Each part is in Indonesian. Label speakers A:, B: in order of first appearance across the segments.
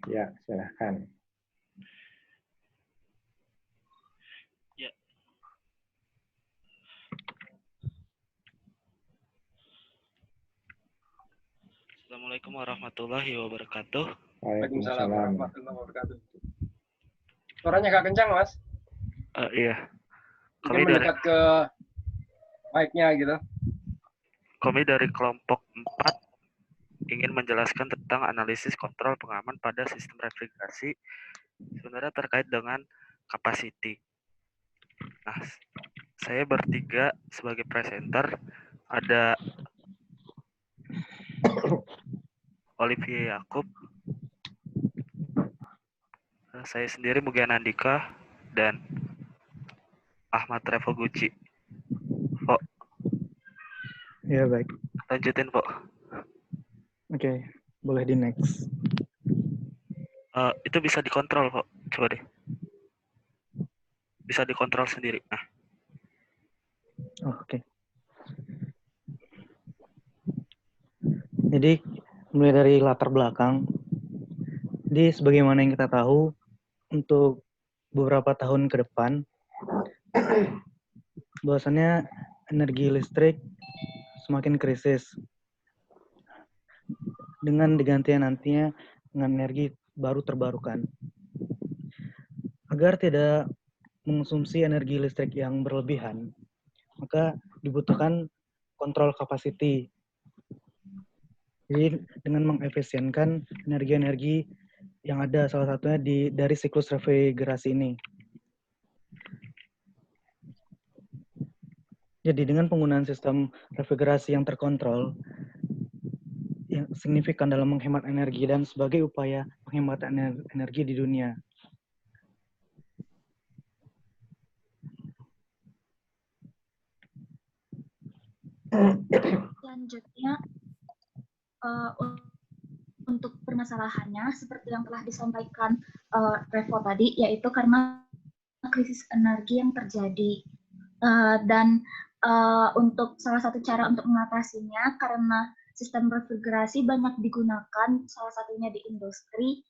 A: Ya, silahkan.
B: Ya. Assalamualaikum warahmatullahi wabarakatuh.
A: Waalaikumsalam
C: warahmatullahi wabarakatuh. Suaranya agak kencang, Mas.
B: Iya.
C: Mungkin mendekat ke mic-nya gitu.
B: Kami dari kelompok 4 ingin menjelaskan tentang analisis kontrol pengaman pada sistem refrigerasi sebenarnya terkait dengan capacity. Nah, saya bertiga sebagai presenter, ada Olivier Yakub, saya sendiri Mugian Andika, dan Ahmad Revoguchi. Pak,
D: Ya, baik.
B: lanjutin, Pak.
D: Oke, boleh di next.
B: Itu bisa dikontrol, Pak. Coba deh. Bisa dikontrol sendiri. Nah,
D: Oke. Jadi, mulai dari latar belakang. Jadi, sebagaimana yang kita tahu, untuk beberapa tahun ke depan, bahwasannya energi listrik semakin krisis. Dengan digantinya nantinya dengan energi baru terbarukan. Agar tidak mengonsumsi energi listrik yang berlebihan, maka dibutuhkan kontrol capacity. Jadi dengan mengefisienkan energi-energi yang ada salah satunya dari siklus refrigerasi ini. Jadi dengan penggunaan sistem refrigerasi yang terkontrol, yang signifikan dalam menghemat energi dan sebagai upaya penghematan energi di dunia.
E: Selanjutnya, untuk permasalahannya seperti yang telah disampaikan Revo tadi, yaitu karena krisis energi yang terjadi. Dan untuk salah satu cara untuk mengatasinya, karena sistem refrigerasi banyak digunakan, salah satunya di industri,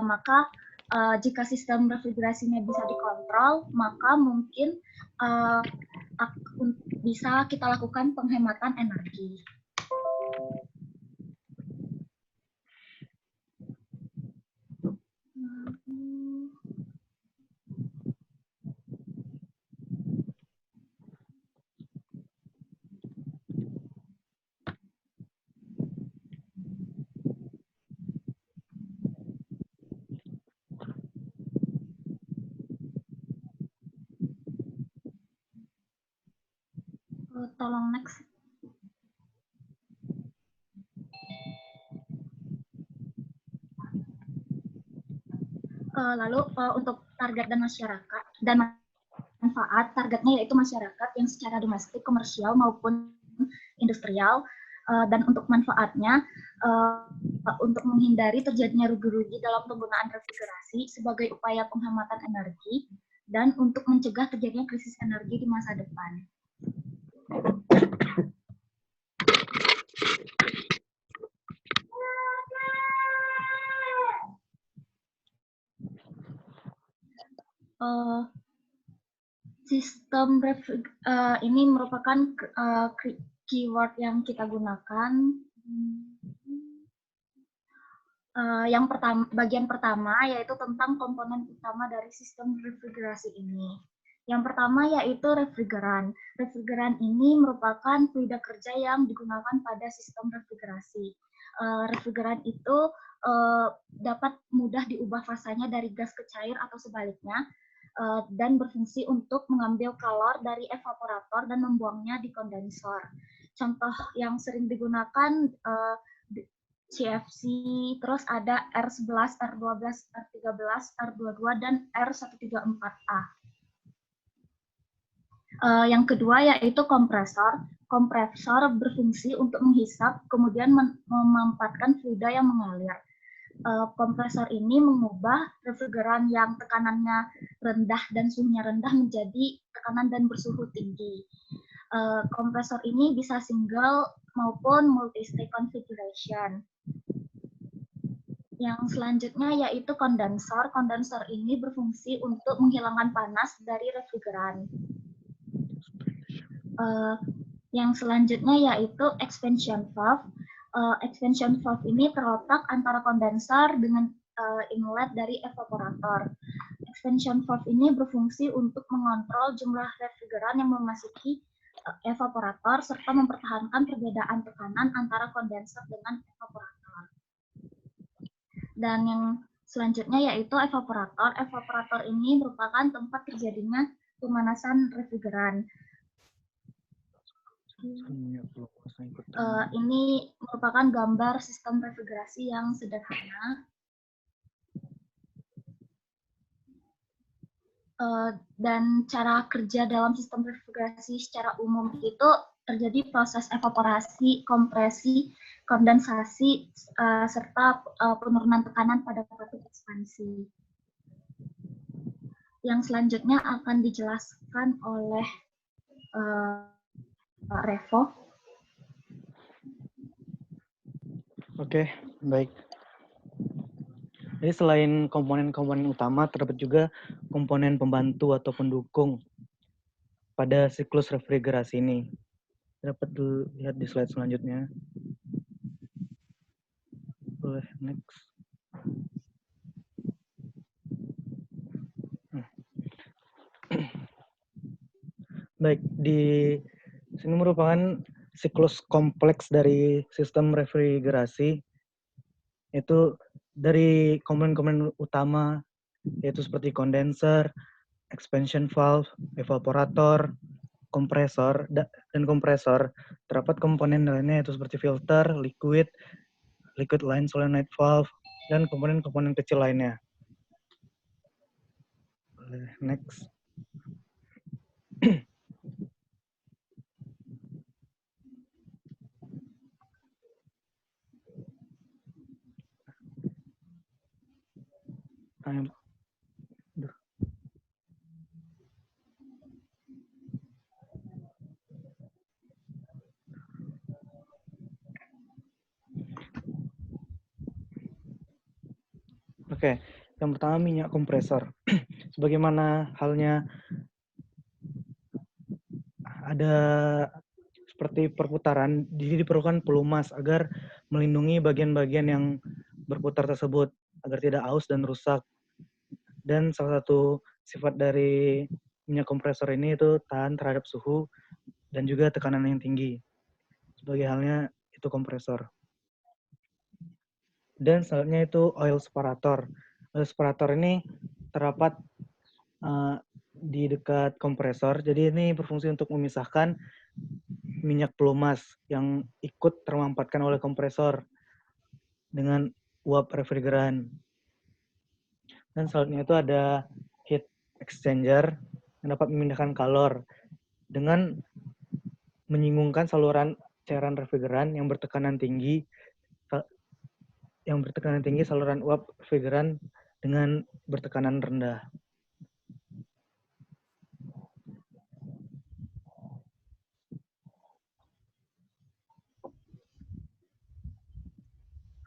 E: maka jika sistem refrigerasinya bisa dikontrol, maka mungkin bisa kita lakukan penghematan energi. Tolong next. Lalu untuk target dan masyarakat dan manfaat, targetnya yaitu masyarakat yang secara domestik, komersial maupun industrial, dan untuk manfaatnya untuk menghindari terjadinya rugi-rugi dalam penggunaan refrigerasi sebagai upaya penghematan energi dan untuk mencegah terjadinya krisis energi di masa depan. Sistem ini merupakan keyword yang kita gunakan. Yang pertama, bagian pertama yaitu tentang komponen utama dari sistem refrigerasi ini. Yang pertama yaitu refrigeran. Refrigeran ini merupakan fluida kerja yang digunakan pada sistem refrigerasi. Refrigeran itu dapat mudah diubah fasanya dari gas ke cair atau sebaliknya, dan berfungsi untuk mengambil kalor dari evaporator dan membuangnya di kondensor. Contoh yang sering digunakan CFC, terus ada R11, R12, R13, R22, dan R134A. Yang kedua yaitu kompresor. Kompresor berfungsi untuk menghisap, kemudian memanfaatkan fluida yang mengalir. Kompresor ini mengubah refrigeran yang tekanannya rendah dan suhunya rendah menjadi tekanan dan bersuhu tinggi. Kompresor ini bisa single maupun multi-stage configuration. Yang selanjutnya yaitu kondensor. Kondensor ini berfungsi untuk menghilangkan panas dari refrigeran. Yang selanjutnya yaitu expansion valve. Expansion valve ini terletak antara kondensor dengan inlet dari evaporator. Expansion valve ini berfungsi untuk mengontrol jumlah refrigeran yang memasuki evaporator serta mempertahankan perbedaan tekanan antara kondensor dengan evaporator. Dan yang selanjutnya yaitu evaporator. Evaporator ini merupakan tempat terjadinya pemanasan refrigeran. Ini merupakan gambar sistem refrigerasi yang sederhana. Dan cara kerja dalam sistem refrigerasi secara umum itu terjadi proses evaporasi, kompresi, kondensasi, serta penurunan tekanan pada katup ekspansi. Yang selanjutnya akan dijelaskan oleh Pak Revo.
D: Oke, baik. Jadi selain komponen-komponen utama, terdapat juga komponen pembantu atau pendukung pada siklus refrigerasi ini. Dapat dilihat di slide selanjutnya. Boleh, next. Baik, di sini merupakan siklus kompleks dari sistem refrigerasi. Itu dari komponen-komponen utama, yaitu seperti kondenser, expansion valve, evaporator, kompresor, dan kompresor. Terdapat komponen lainnya yaitu seperti filter, liquid line solenoid valve, dan komponen-komponen kecil lainnya. Next. Oke, yang pertama minyak kompresor. Sebagaimana halnya ada seperti perputaran, jadi diperlukan pelumas agar melindungi bagian-bagian yang berputar tersebut agar tidak aus dan rusak. Dan salah satu sifat dari minyak kompresor ini itu tahan terhadap suhu dan juga tekanan yang tinggi. Sebagai halnya itu kompresor. Dan selanjutnya itu oil separator. Oil separator ini terdapat di dekat kompresor. Jadi ini berfungsi untuk memisahkan minyak pelumas yang ikut termampatkan oleh kompresor dengan uap refrigeran. Dan selanjutnya itu ada heat exchanger yang dapat memindahkan kalor dengan menyinggungkan saluran cairan refrigeran yang bertekanan tinggi saluran uap refrigeran dengan bertekanan rendah.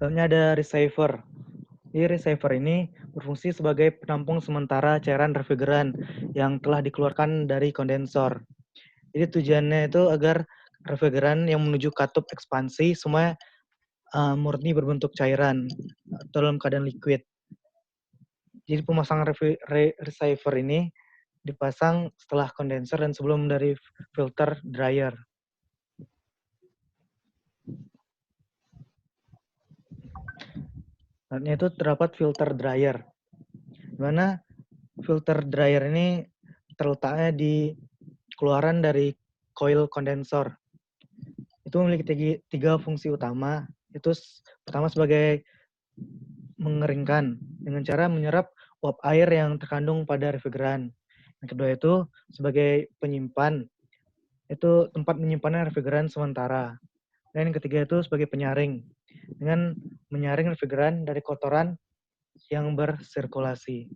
D: Selanjutnya ada receiver. Jadi receiver ini berfungsi sebagai penampung sementara cairan refrigeran yang telah dikeluarkan dari kondensor. Jadi tujuannya itu agar refrigeran yang menuju katup ekspansi semua murni berbentuk cairan atau dalam keadaan liquid. Jadi pemasangan receiver ini dipasang setelah kondensor dan sebelum dari filter dryer. Selanjutnya itu terdapat filter dryer. Di mana filter dryer ini terletaknya di keluaran dari coil kondensor. Itu memiliki tiga fungsi utama. Itu pertama sebagai mengeringkan dengan cara menyerap uap air yang terkandung pada refrigeran. Yang kedua itu sebagai penyimpan. Itu tempat menyimpannya refrigeran sementara. Dan yang ketiga itu sebagai penyaring. Dengan menyaring refrigeran dari kotoran yang bersirkulasi.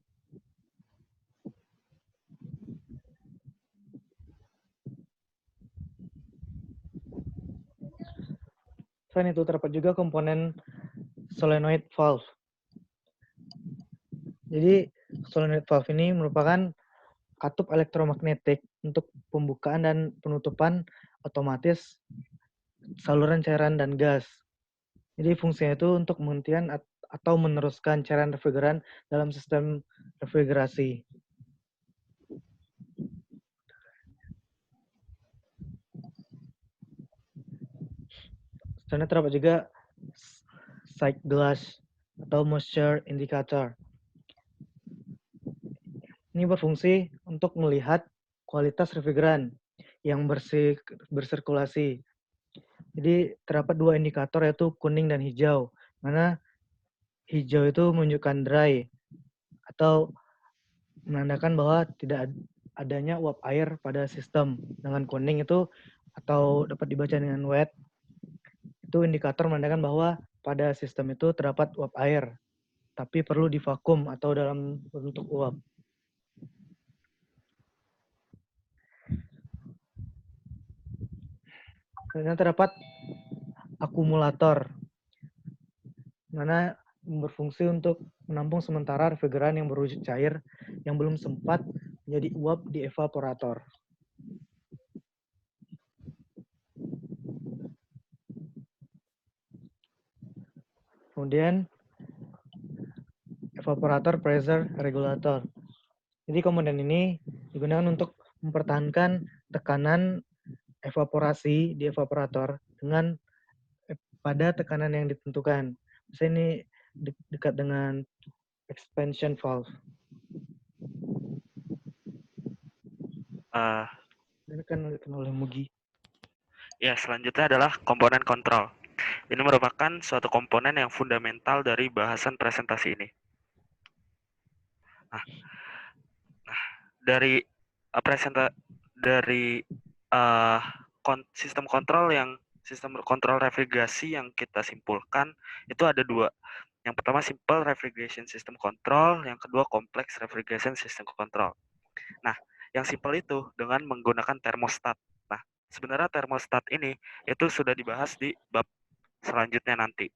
D: Selain itu terdapat juga komponen solenoid valve. Jadi solenoid valve ini merupakan katup elektromagnetik untuk pembukaan dan penutupan otomatis saluran cairan dan gas. Jadi fungsinya itu untuk menghentikan atau meneruskan cairan refrigeran dalam sistem refrigerasi. Selanjutnya terdapat juga sight glass atau moisture indicator. Ini berfungsi untuk melihat kualitas refrigeran yang bersirkulasi. Jadi terdapat dua indikator yaitu kuning dan hijau. Mana hijau itu menunjukkan dry atau menandakan bahwa tidak adanya uap air pada sistem. Dengan kuning itu atau dapat dibaca dengan wet, itu indikator menandakan bahwa pada sistem itu terdapat uap air, tapi perlu divakum atau dalam bentuk uap. Kemudian terdapat akumulator, mana berfungsi untuk menampung sementara refrigeran yang berwujud cair yang belum sempat menjadi uap di evaporator. Kemudian evaporator pressure regulator. Jadi komponen ini digunakan untuk mempertahankan tekanan evaporasi di evaporator dengan pada tekanan yang ditentukan. Misalnya ini dekat dengan expansion valve. Dikenalkan oleh Mugi.
B: Ya, selanjutnya adalah komponen kontrol. Ini merupakan suatu komponen yang fundamental dari bahasan presentasi ini. Nah dari sistem kontrol refrigerasi yang kita simpulkan itu ada dua. Yang pertama simple refrigeration system control, yang kedua complex refrigeration system control. Nah, yang simple itu dengan menggunakan termostat. Nah, sebenarnya termostat ini itu sudah dibahas di bab selanjutnya nanti.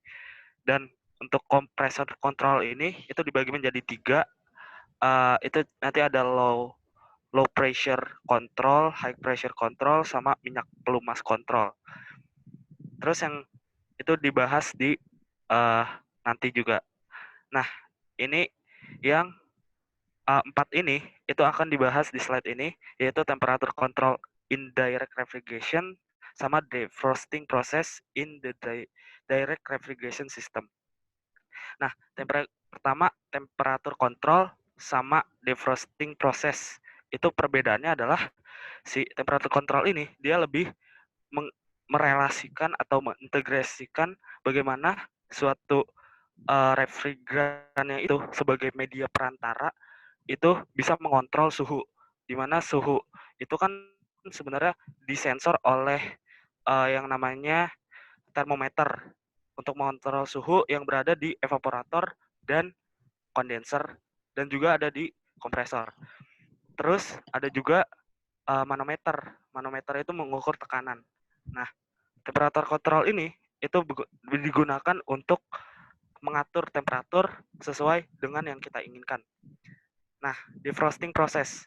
B: Dan untuk kompresor kontrol ini itu dibagi menjadi 3. Itu nanti ada low pressure control, high pressure control, sama minyak pelumas control. Terus yang itu dibahas di nanti juga. Nah, ini yang 4 ini itu akan dibahas di slide ini, yaitu temperature control in direct refrigeration sama defrosting process in the direct refrigeration system. Nah, pertama temperature control sama defrosting process. Itu perbedaannya adalah si temperature control ini dia lebih merelasikan atau mengintegrasikan bagaimana suatu refrigerannya itu sebagai media perantara itu bisa mengontrol suhu, di mana suhu itu kan sebenarnya disensor oleh yang namanya termometer untuk mengontrol suhu yang berada di evaporator dan kondenser dan juga ada di kompresor. Terus ada juga manometer. Manometer itu mengukur tekanan. Nah, temperatur kontrol ini itu digunakan untuk mengatur temperatur sesuai dengan yang kita inginkan. Nah, defrosting proses.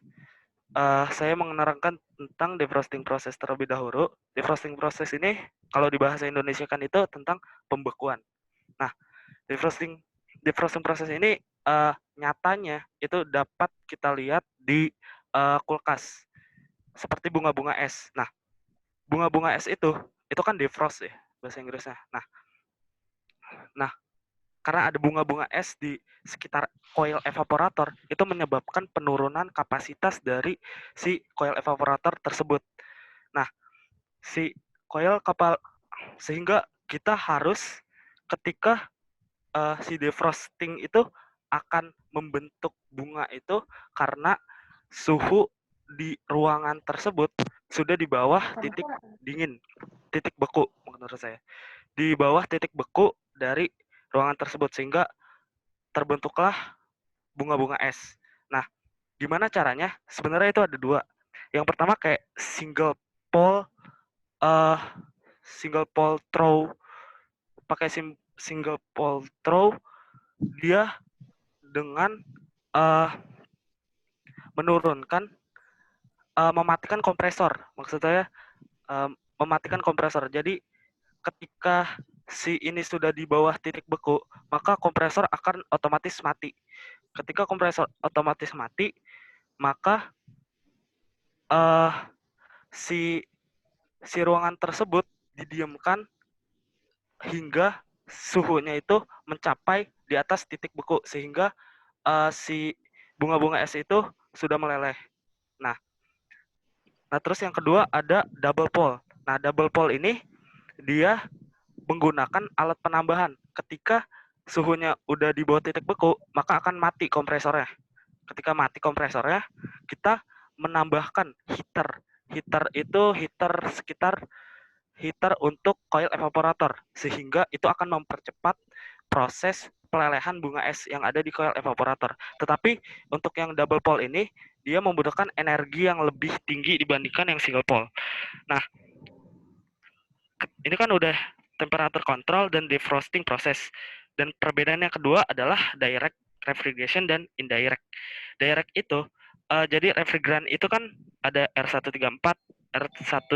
B: Saya menerangkan tentang defrosting proses terlebih dahulu. Defrosting proses ini kalau di bahasa Indonesia kan itu tentang pembekuan. Nah, defrosting proses ini nyatanya itu dapat kita lihat di kulkas seperti bunga-bunga es. Nah, bunga-bunga es itu kan defrost ya bahasa Inggrisnya. Nah, karena ada bunga-bunga es di sekitar coil evaporator, itu menyebabkan penurunan kapasitas dari si coil evaporator tersebut. Nah, si coil sehingga kita harus ketika si defrosting itu akan membentuk bunga itu karena suhu di ruangan tersebut sudah di bawah titik dingin, titik beku menurut saya. Di bawah titik beku dari ruangan tersebut sehingga terbentuklah bunga-bunga es. Nah, gimana caranya? Sebenarnya itu ada dua. Yang pertama kayak single pole throw, pakai single pole throw dia dengan eh, menurunkan mematikan kompresor. Maksud saya mematikan kompresor. Jadi ketika si ini sudah di bawah titik beku, maka kompresor akan otomatis mati. Ketika kompresor otomatis mati, maka eh, si si ruangan tersebut didiamkan hingga suhunya itu mencapai di atas titik beku sehingga si bunga-bunga es itu sudah meleleh. Nah, terus yang kedua ada double pole. Nah, double pole ini dia menggunakan alat penambahan. Ketika suhunya udah di bawah titik beku, maka akan mati kompresornya. Ketika mati kompresornya, kita menambahkan heater. Heater itu heater untuk coil evaporator, sehingga itu akan mempercepat proses pelelehan bunga es yang ada di coil evaporator. Tetapi untuk yang double pole ini, dia membutuhkan energi yang lebih tinggi dibandingkan yang single pole. Nah, ini kan udah temperature control dan defrosting proses. Dan perbedaan yang kedua adalah direct refrigeration dan indirect. Direct itu, jadi refrigeran itu kan ada R134, R1,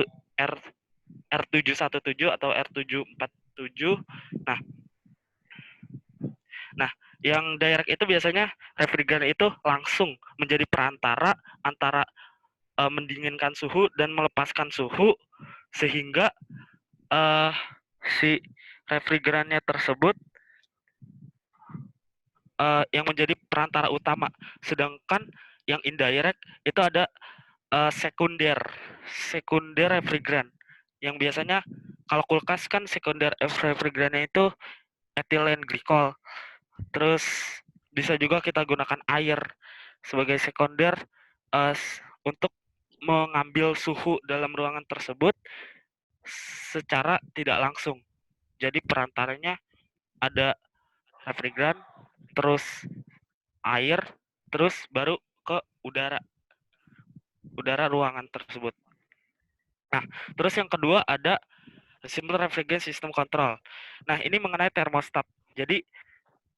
B: R717 atau R747. Nah, yang direct itu biasanya refrigeran itu langsung menjadi perantara antara mendinginkan suhu dan melepaskan suhu sehingga si refrigerannya tersebut yang menjadi perantara utama. Sedangkan yang indirect itu ada sekunder refrigeran yang biasanya kalau kulkas kan sekunder refrigerannya itu etilen glikol. Terus bisa juga kita gunakan air sebagai sekunder untuk mengambil suhu dalam ruangan tersebut secara tidak langsung. Jadi perantaranya ada refrigeran, terus air, terus baru ke udara ruangan tersebut. Nah, terus yang kedua ada simple refrigerant system control. Nah, ini mengenai termostat. Jadi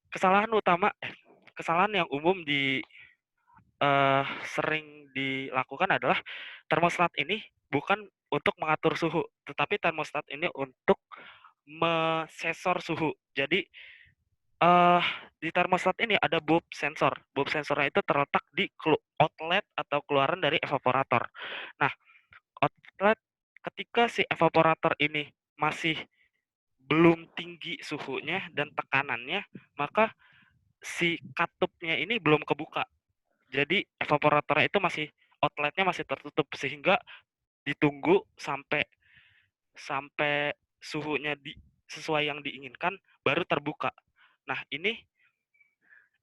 B: kesalahan yang umum sering dilakukan adalah termostat ini bukan untuk mengatur suhu, tetapi termostat ini untuk mesensor suhu. Jadi di termostat ini ada bulb sensor. Bulb sensornya itu terletak di outlet atau keluaran dari evaporator. Nah, outlet ketika si evaporator ini masih belum tinggi suhunya dan tekanannya, maka si katupnya ini belum kebuka. Jadi evaporatornya itu outletnya masih tertutup sehingga ditunggu sampai suhunya sesuai yang diinginkan baru terbuka. Nah, ini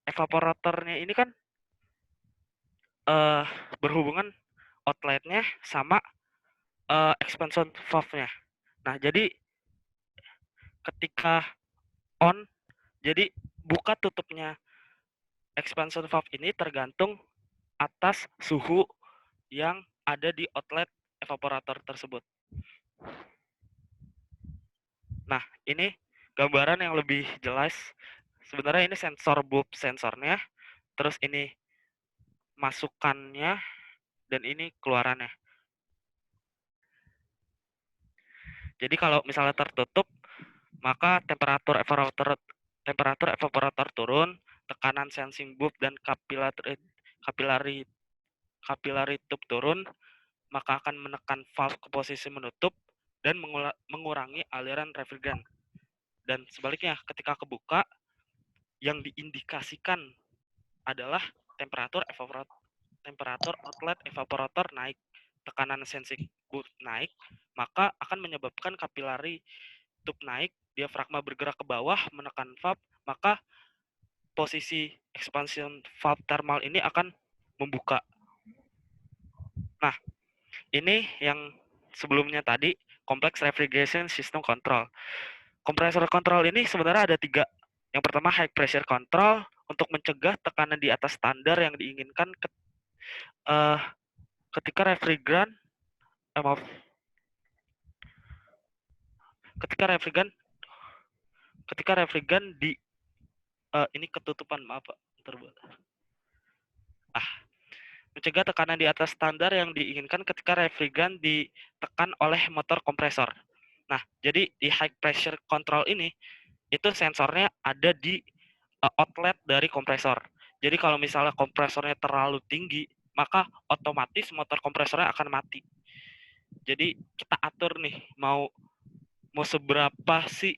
B: evaporatornya ini kan berhubungan outletnya sama expansion valve-nya. Nah, jadi ketika on, jadi buka tutupnya expansion valve ini tergantung atas suhu yang ada di outlet evaporator tersebut. Nah, ini gambaran yang lebih jelas. Sebenarnya ini sensor bulb sensornya, terus ini masukannya, dan ini keluarannya. Jadi kalau misalnya tertutup, maka temperatur evaporator turun, tekanan sensing bulb dan capillary tube turun, maka akan menekan valve ke posisi menutup dan mengurangi aliran refrigeran. Dan sebaliknya, ketika kebuka, yang diindikasikan adalah temperatur outlet evaporator naik, tekanan sensing bulb naik, maka akan menyebabkan capillary tube naik, diafragma bergerak ke bawah menekan valve, maka posisi expansion valve thermal ini akan membuka. Nah, ini yang sebelumnya tadi, complex refrigeration system control. Kompresor control ini sebenarnya ada 3. Yang pertama high pressure control untuk mencegah tekanan di atas standar yang diinginkan ketika refrigeran di ini ketutupan, maaf Pak, Mencegah tekanan di atas standar yang diinginkan ketika refrigeran ditekan oleh motor kompresor. Nah, jadi di high pressure control ini, itu sensornya ada di outlet dari kompresor. Jadi kalau misalnya kompresornya terlalu tinggi, maka otomatis motor kompresornya akan mati. Jadi kita atur nih, mau seberapa sih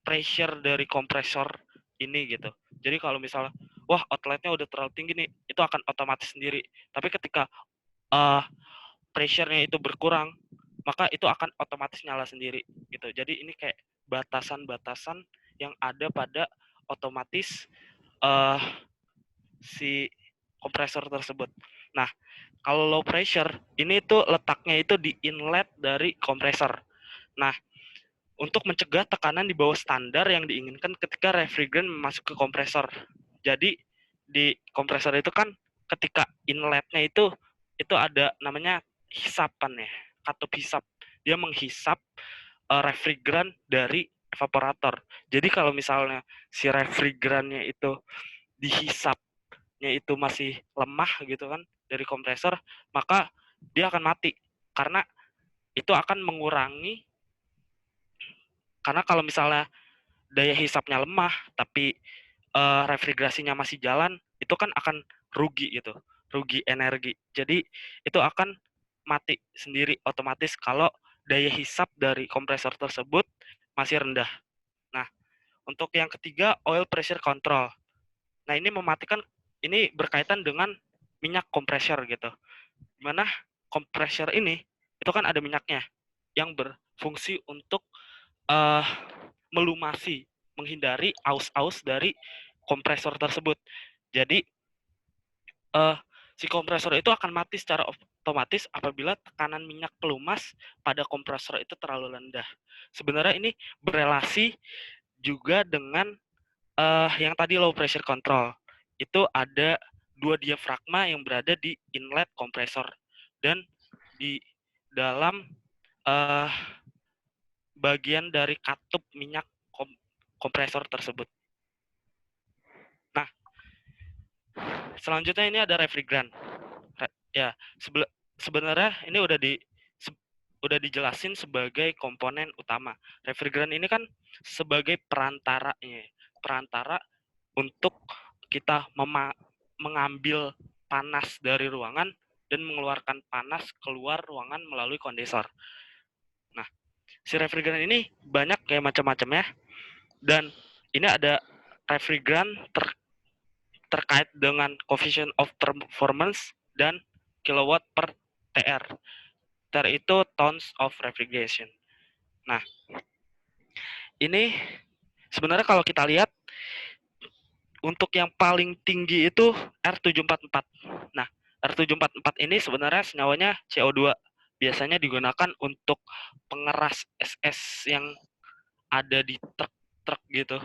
B: pressure dari kompresor ini gitu. Jadi kalau misalnya, wah outletnya udah terlalu tinggi nih, itu akan otomatis sendiri. Tapi ketika pressure-nya itu berkurang, maka itu akan otomatis nyala sendiri gitu. Jadi ini kayak batasan-batasan yang ada pada otomatis si kompresor tersebut. Nah, kalau low pressure ini tuh letaknya itu di inlet dari kompresor. Nah, untuk mencegah tekanan di bawah standar yang diinginkan ketika refrigeran masuk ke kompresor. Jadi di kompresor itu kan ketika inletnya itu ada namanya hisapan ya, katup hisap. Dia menghisap refrigeran dari evaporator. Jadi kalau misalnya si refrigerannya itu dihisapnya itu masih lemah gitu kan dari kompresor, maka dia akan mati karena itu akan mengurangi. Karena kalau misalnya daya hisapnya lemah tapi refrigerasinya masih jalan, itu kan akan rugi gitu, rugi energi. Jadi itu akan mati sendiri otomatis kalau daya hisap dari kompresor tersebut masih rendah. Nah, untuk yang ketiga, oil pressure control. Nah, ini mematikan, ini berkaitan dengan minyak kompresor gitu. Dimana kompresor ini, itu kan ada minyaknya yang berfungsi untuk melumasi, menghindari aus-aus dari kompresor tersebut. Jadi si kompresor itu akan mati secara otomatis apabila tekanan minyak pelumas pada kompresor itu terlalu rendah. Sebenarnya ini berelasi juga dengan yang tadi low pressure control. Itu ada 2 diafragma yang berada di inlet kompresor dan di dalam bagian dari katup minyak kompresor tersebut. Nah, selanjutnya ini ada refrigeran. Ya, sebenarnya ini udah dijelasin sebagai komponen utama. Refrigeran ini kan sebagai perantara untuk kita mengambil panas dari ruangan dan mengeluarkan panas keluar ruangan melalui kondensor. Nah, si refrigeran ini banyak kayak macam-macamnya, dan ini ada refrigeran terkait dengan coefficient of performance dan kilowatt per TR. TR itu tons of refrigeration. Nah, ini sebenarnya kalau kita lihat untuk yang paling tinggi itu R744. Nah, R744 ini sebenarnya senyawanya CO2. Biasanya digunakan untuk pengeras SS yang ada di truk-truk gitu.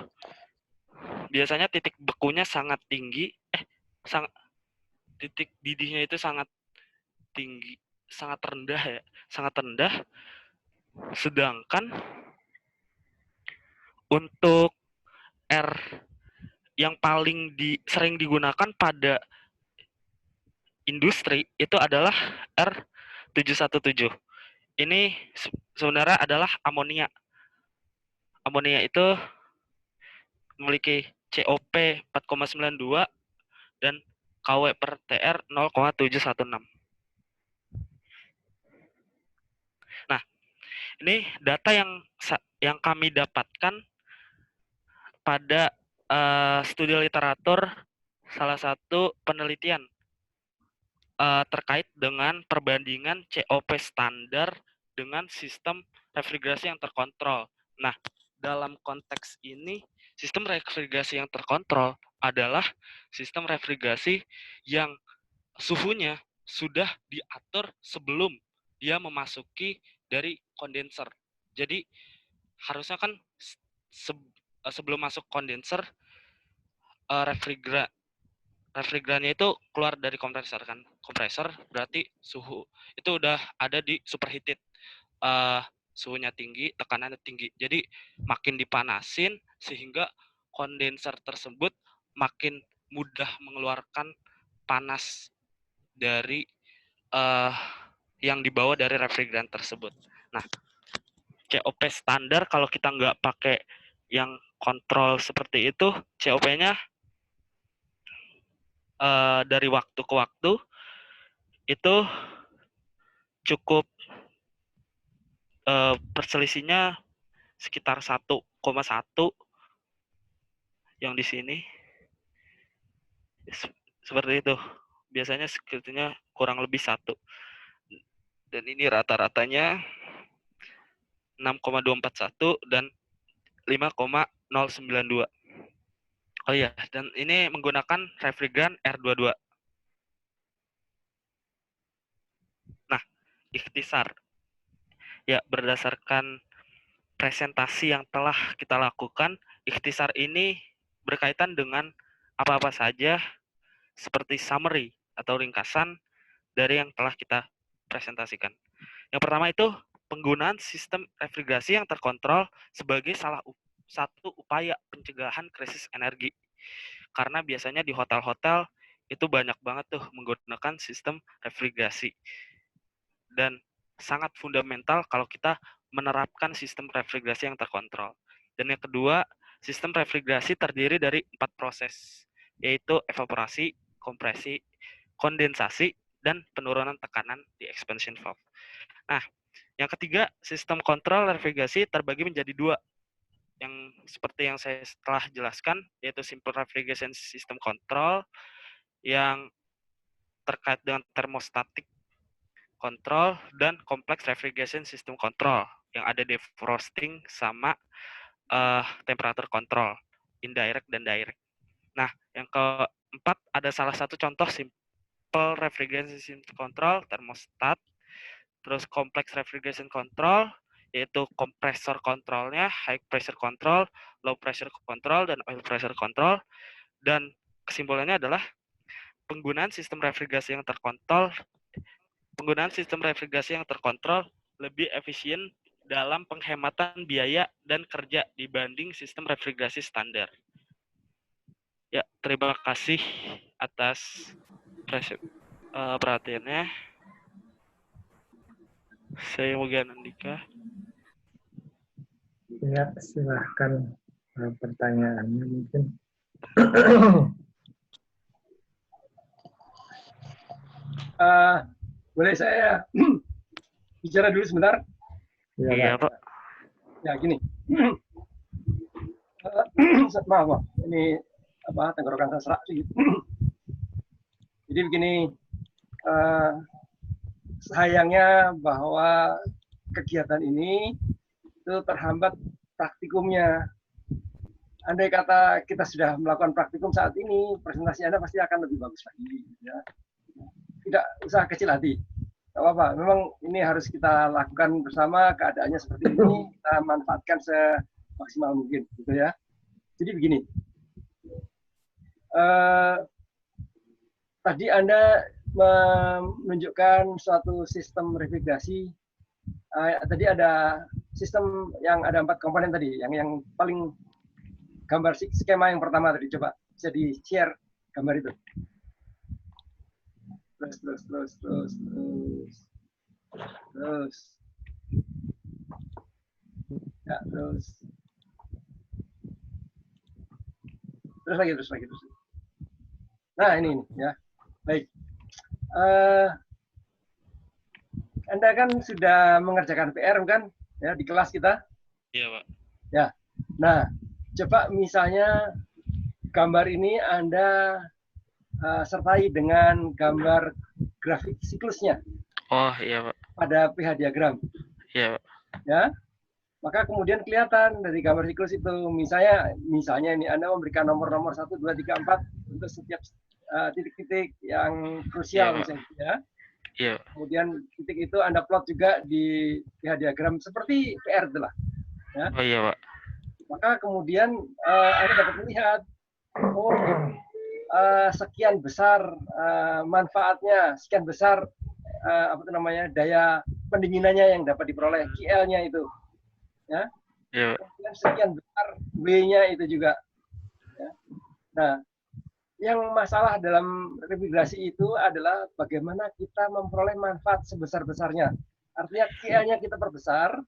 B: Biasanya titik bekunya sangat tinggi, titik didihnya itu sangat tinggi, sangat rendah ya, sangat rendah. Sedangkan untuk R yang paling sering digunakan pada industri itu adalah R717. Ini sebenarnya adalah amonia. Amonia itu memiliki COP 4,92 dan KW per TR 0,716. Nah, ini data yang kami dapatkan pada studi literatur salah satu penelitian terkait dengan perbandingan COP standar dengan sistem refrigerasi yang terkontrol. Nah, dalam konteks ini, sistem refrigerasi yang terkontrol adalah sistem refrigerasi yang suhunya sudah diatur sebelum dia memasuki dari kondenser. Jadi, harusnya kan sebelum masuk kondenser, refrigerannya itu keluar dari kompresor kan. Kompresor berarti suhu itu udah ada di superheated. Suhunya tinggi, tekanannya tinggi. Jadi makin dipanasin sehingga kondenser tersebut makin mudah mengeluarkan panas dari yang dibawa dari refrigeran tersebut. Nah, COP standar kalau kita nggak pakai yang kontrol seperti itu, COP-nya dari waktu ke waktu itu cukup perselisihnya sekitar 1,1 yang di sini seperti itu. Biasanya sekitarnya kurang lebih 1. Dan ini rata-ratanya 6,241 dan 5,092. Oh iya, dan ini menggunakan refrigeran R22. Nah, ikhtisar. Ya, berdasarkan presentasi yang telah kita lakukan, ikhtisar ini berkaitan dengan apa-apa saja seperti summary atau ringkasan dari yang telah kita presentasikan. Yang pertama itu penggunaan sistem refrigerasi yang terkontrol sebagai salah satu upaya pencegahan krisis energi. Karena biasanya di hotel-hotel itu banyak banget tuh menggunakan sistem refrigerasi. Dan sangat fundamental kalau kita menerapkan sistem refrigerasi yang terkontrol. Dan yang kedua, sistem refrigerasi terdiri dari 4 proses, yaitu evaporasi, kompresi, kondensasi, dan penurunan tekanan di expansion valve. Nah, yang ketiga, sistem kontrol refrigerasi terbagi menjadi 2. Yang seperti yang saya telah jelaskan, yaitu simple refrigeration system control yang terkait dengan thermostatic control dan complex refrigeration system control yang ada defrosting sama temperature control, indirect dan direct. Nah, yang keempat ada salah satu contoh simple refrigeration system control, thermostat, terus complex refrigeration control, yaitu kompresor kontrolnya, high pressure control, low pressure control, dan oil pressure control. Dan kesimpulannya adalah penggunaan sistem refrigerasi yang terkontrol lebih efisien dalam penghematan biaya dan kerja dibanding sistem refrigerasi standar. Ya, terima kasih atas perhatiannya. Saya Mugian Andika.
A: Ya, silahkan pertanyaannya mungkin.
C: Boleh saya bicara dulu sebentar?
B: Iya, Pak.
C: Ya, gini. Maaf, Pak. Ini tenggorokan saya serak sih. Jadi begini, sayangnya bahwa kegiatan ini itu terhambat praktikumnya. Andai kata kita sudah melakukan praktikum saat ini, presentasi Anda pasti akan lebih bagus lagi. Ya. Tidak usah kecil hati. Tidak apa-apa, memang ini harus kita lakukan bersama, keadaannya seperti ini, kita manfaatkan semaksimal mungkin. Gitu ya. Jadi begini, tadi Anda menunjukkan suatu sistem refrigerasi. Tadi ada sistem yang ada 4 komponen tadi, yang paling gambar skema yang pertama tadi, coba bisa di-share gambar itu. Terus. Ya, terus lagi. Nah, ini ya. Baik. Anda kan sudah mengerjakan PR kan ya di kelas kita?
B: Iya, Pak.
C: Ya. Nah, coba misalnya gambar ini Anda sertai dengan gambar grafik siklusnya.
B: Oh, iya, Pak.
C: Pada pH diagram.
B: Iya, Pak.
C: Ya. Maka kemudian kelihatan dari gambar siklus itu, misalnya ini Anda memberikan nomor-nomor 1, 2, 3, 4 untuk setiap titik-titik yang krusial,
B: Iya,
C: misalnya. Ya.
B: Iya.
C: Kemudian titik itu Anda plot juga di pH diagram seperti PR itulah. Ya.
B: Oh, iya, Pak.
C: Maka kemudian Anda dapat melihat, sekian besar manfaatnya, sekian besar daya pendinginannya yang dapat diperoleh, QL-nya itu. Ya.
B: Iya.
C: Sekian besar W-nya itu juga. Ya. Nah, yang masalah dalam refrigerasi itu adalah bagaimana kita memperoleh manfaat sebesar-besarnya. Artinya QA-nya kita perbesar,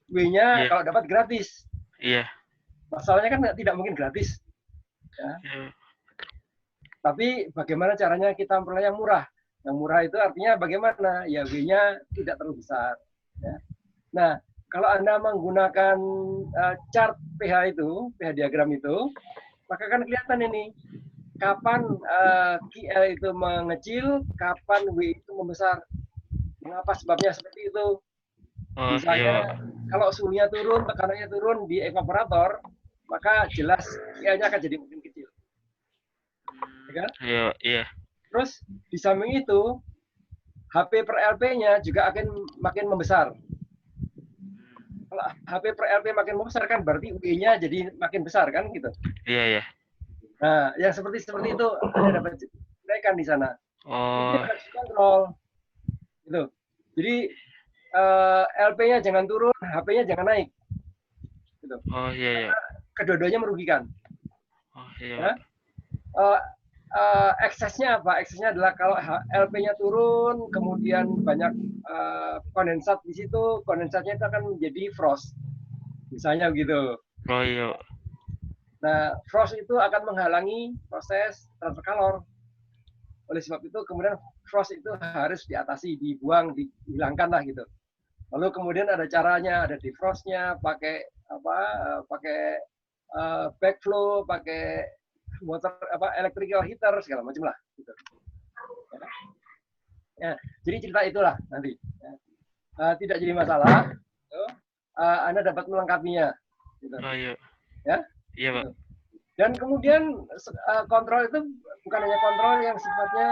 C: W-nya
B: Iya.
C: kalau dapat gratis.
B: Iya.
C: Masalahnya kan tidak mungkin gratis. Ya.
B: Iya.
C: Tapi bagaimana caranya kita memperoleh yang murah? Yang murah itu artinya bagaimana? Ya W-nya tidak terlalu besar. Ya. Nah, kalau Anda menggunakan chart pH itu, pH diagram itu, maka kan kelihatan ini kapan QL itu mengecil, kapan W itu membesar. Mengapa sebabnya seperti itu?
B: Oh,
C: Misalnya,
B: iya.
C: kalau suhunya turun, tekanannya turun di evaporator, maka jelas QL-nya akan jadi makin kecil. Ya kan?
B: Iya, iya.
C: Terus di samping itu, HP per LP-nya juga akan makin membesar. Kalau HP per LP makin membesar kan berarti W-nya jadi makin besar kan gitu.
B: Iya, iya.
C: Nah, yang seperti itu Anda dapat naikkan di sana.
B: Oh,
C: Itu harus dikontrol. Gitu. Jadi LP-nya jangan turun, HP-nya jangan naik. Gitu.
B: oh iya, iya.
C: Kedua-duanya merugikan.
B: Oh iya.
C: Ya. Eksesnya apa? Eksesnya adalah kalau LP-nya turun, kemudian banyak kondensat di situ, kondensatnya itu akan menjadi frost. Misalnya begitu.
B: Oh iya.
C: Nah, frost itu akan menghalangi proses transfer kalor. Oleh sebab itu, kemudian frost itu harus diatasi, dibuang, dihilangkan lah gitu. Lalu kemudian ada caranya, ada defrostnya, pakai apa? Pakai backflow, pakai water electrical heater segala macam lah. Gitu. Ya, jadi cerita itulah nanti. Tidak jadi masalah. Anda dapat melengkapinya. Gitu.
B: Oh iya.
C: Ya.
B: Iya, Pak.
C: Dan kemudian kontrol itu bukan hanya kontrol yang sifatnya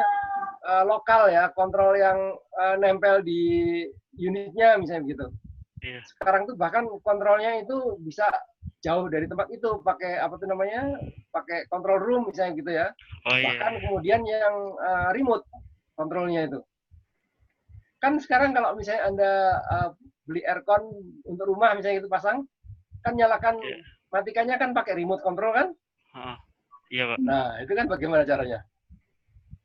C: lokal ya, kontrol yang nempel di unitnya misalnya begitu.
B: Iya.
C: Sekarang tuh bahkan kontrolnya itu bisa jauh dari tempat itu, pakai apa tuh namanya, pakai control room misalnya gitu ya.
B: Oh iya.
C: Bahkan kemudian yang remote kontrolnya itu. Kan sekarang kalau misalnya Anda beli aircon untuk rumah misalnya itu pasang, kan nyalakan matikannya kan pakai remote control kan?
B: Iya, Pak.
C: Nah, itu kan bagaimana caranya?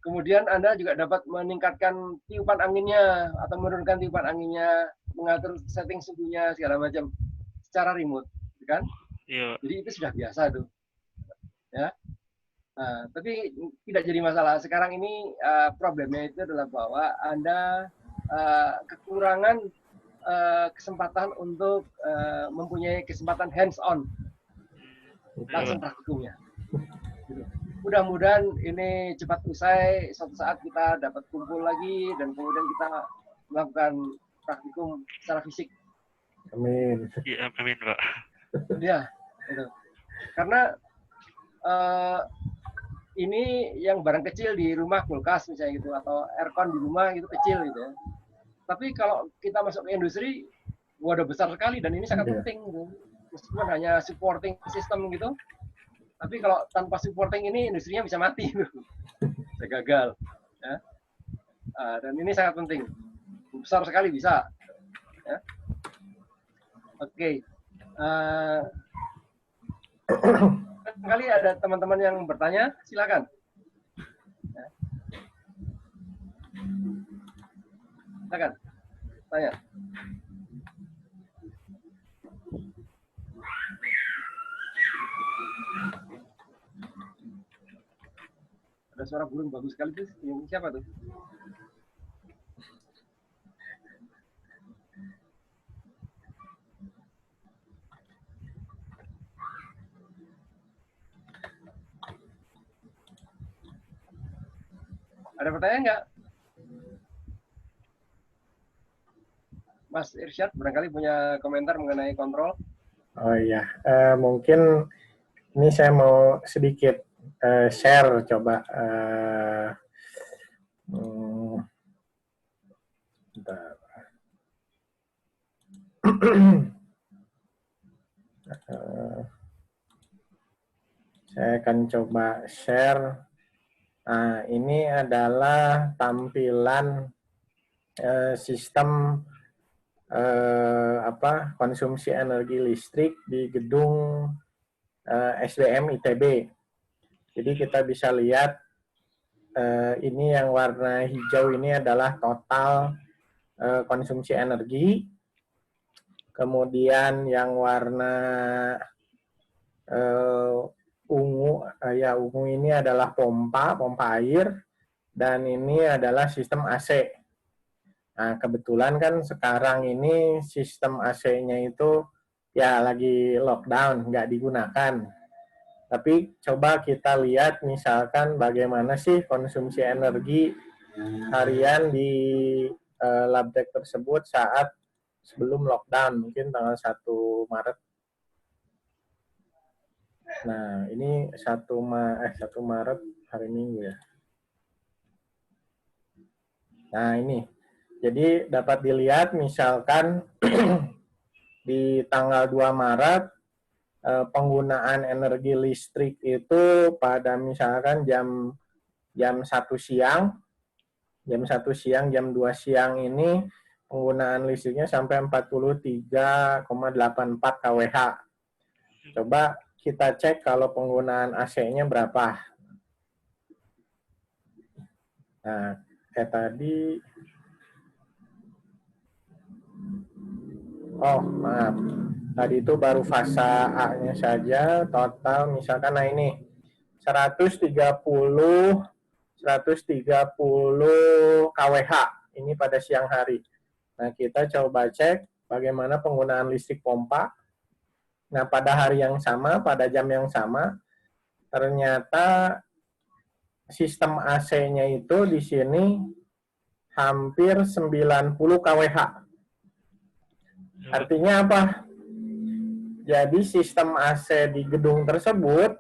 C: Kemudian Anda juga dapat meningkatkan tiupan anginnya atau menurunkan tiupan anginnya, mengatur setting suhunya segala macam secara remote, kan?
B: Iya.
C: Jadi itu sudah biasa tuh, ya. Nah, tapi tidak jadi masalah. Sekarang ini problemnya itu adalah bahwa Anda kekurangan kesempatan untuk mempunyai kesempatan hands-on, langsung praktikumnya. Gitu. Mudah-mudahan ini cepat usai, suatu saat kita dapat kumpul lagi dan kemudian kita melakukan praktikum secara fisik.
A: Amin.
B: Iya, amin, Pak.
C: Ya, itu. Karena ini yang barang kecil di rumah, kulkas misalnya gitu, atau aircon di rumah itu kecil gitu ya. Tapi kalau kita masuk ke industri, waduh besar sekali dan ini sangat penting gitu. Meskipun hanya supporting system gitu, tapi kalau tanpa supporting ini industrinya bisa mati, bisa gagal. Ya. Dan ini sangat penting, besar sekali bisa. Ya. Oke. Kali ada teman-teman yang bertanya, silakan. Ya. Silakan, tanya. Ada suara burung bagus sekali tuh. Yang siapa tuh? Ada pertanyaan nggak? Mas Irsyad barangkali punya komentar mengenai kontrol.
A: Oh iya, mungkin ini saya mau sedikit share coba. Bentar. Saya akan coba share. Nah, ini adalah tampilan sistem konsumsi energi listrik di gedung SDM ITB. Jadi kita bisa lihat ini yang warna hijau ini adalah total konsumsi energi. Kemudian yang warna ungu ini adalah pompa air, dan ini adalah sistem AC. Nah, kebetulan kan sekarang ini sistem AC-nya itu ya lagi lockdown, nggak digunakan. Tapi coba kita lihat misalkan bagaimana sih konsumsi energi harian di labtek tersebut saat sebelum lockdown, mungkin tanggal 1 Maret. Nah, ini 1 Maret hari Minggu ya. Nah, ini. Jadi dapat dilihat misalkan di tanggal 2 Maret penggunaan energi listrik itu pada misalkan jam 1 siang, jam 2 siang ini penggunaan listriknya sampai 43,84 kWh. Coba kita cek kalau penggunaan AC-nya berapa. Nah, kayak tadi, oh maaf, tadi itu baru fase A-nya saja, total misalkan, nah ini 130 kWh ini pada siang hari. Nah, kita coba cek bagaimana penggunaan listrik pompa. Nah, pada hari yang sama, pada jam yang sama, ternyata sistem AC-nya itu di sini hampir 90 kWh. Artinya apa? Jadi sistem AC di gedung tersebut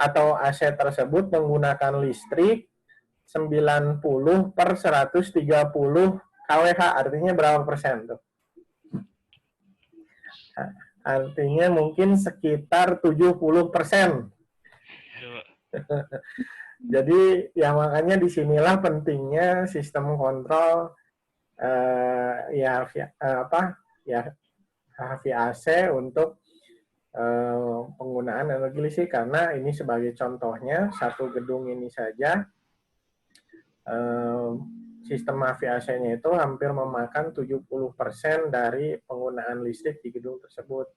A: atau AC tersebut menggunakan listrik 90 per 130 kWh. Artinya berapa persen tuh? Artinya mungkin sekitar 70%. Jadi ya makanya disinilah pentingnya sistem kontrol VAC untuk penggunaan energi listrik, karena ini sebagai contohnya satu gedung ini saja sistem VAC-nya itu hampir memakan 70% dari penggunaan listrik di gedung tersebut.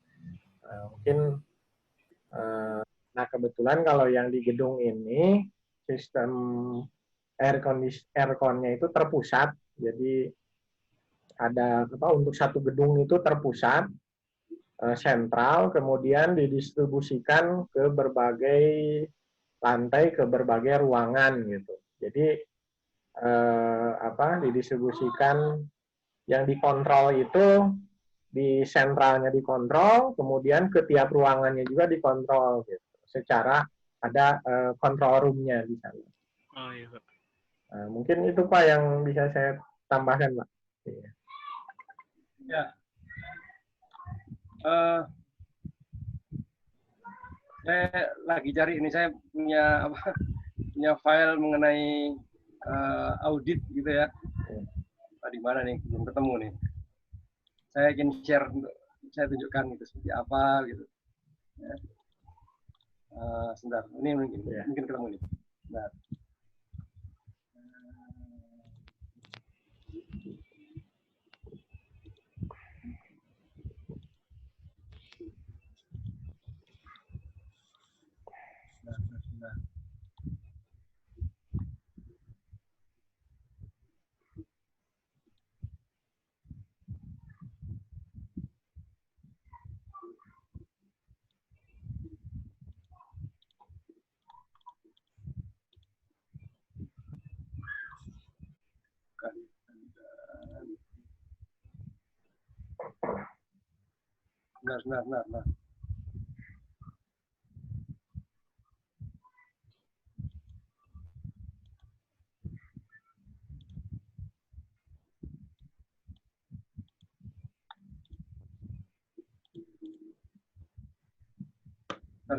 A: Nah, kebetulan kalau yang di gedung ini sistem aircon-nya itu terpusat, jadi ada untuk satu gedung itu terpusat, sentral, kemudian didistribusikan ke berbagai lantai, ke berbagai ruangan gitu. Jadi didistribusikan, yang dikontrol itu di sentralnya dikontrol, kemudian ke tiap ruangannya juga dikontrol gitu. Secara ada control room-nya di sana.
B: Oh iya, Pak.
A: Nah, mungkin itu Pak yang bisa saya tambahkan, Pak.
C: Ya. Saya lagi cari ini, saya punya file mengenai audit gitu ya. Di mana nih, belum ketemu nih. Saya ingin share, saya tunjukkan gitu seperti apa gitu. Ya. Sebentar, ini mungkin ketemu nih. Sebentar. Nah.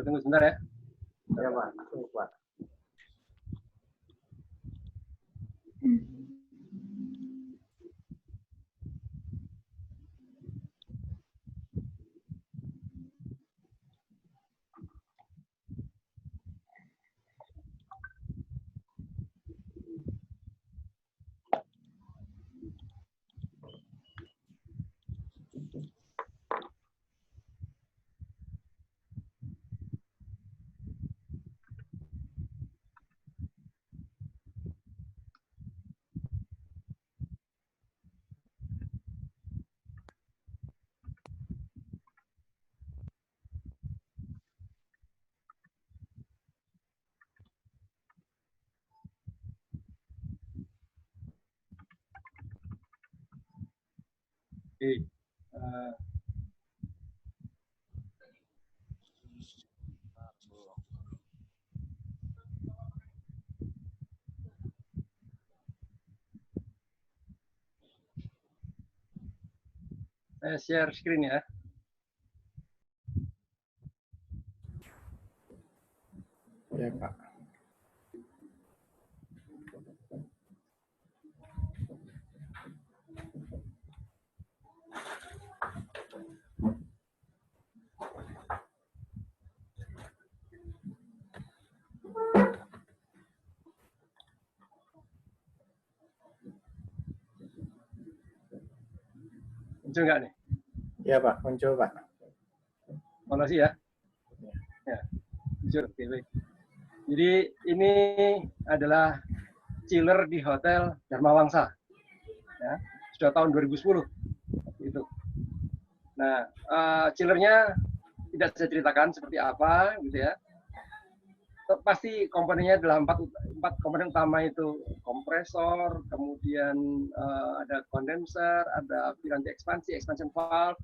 C: Tunggu sebentar ya.
A: Ya Pak, tunggu Pak.
C: Oke. Saya share screen ya.
A: Ya, Pak.
C: Muncul nggak nih?
A: Ya, Pak. Muncul, Pak.
C: Evaluasi ya. Ya, muncul. Oke, baik. Jadi ini adalah chiller di Hotel Dharma Wangsa. Ya, sudah tahun 2010. Itu. Nah, chillernya tidak saya ceritakan seperti apa, gitu ya. Pasti komponennya adalah empat komponen utama, itu kompresor, kemudian ada kondenser, ada piranti ekspansi, expansion valve,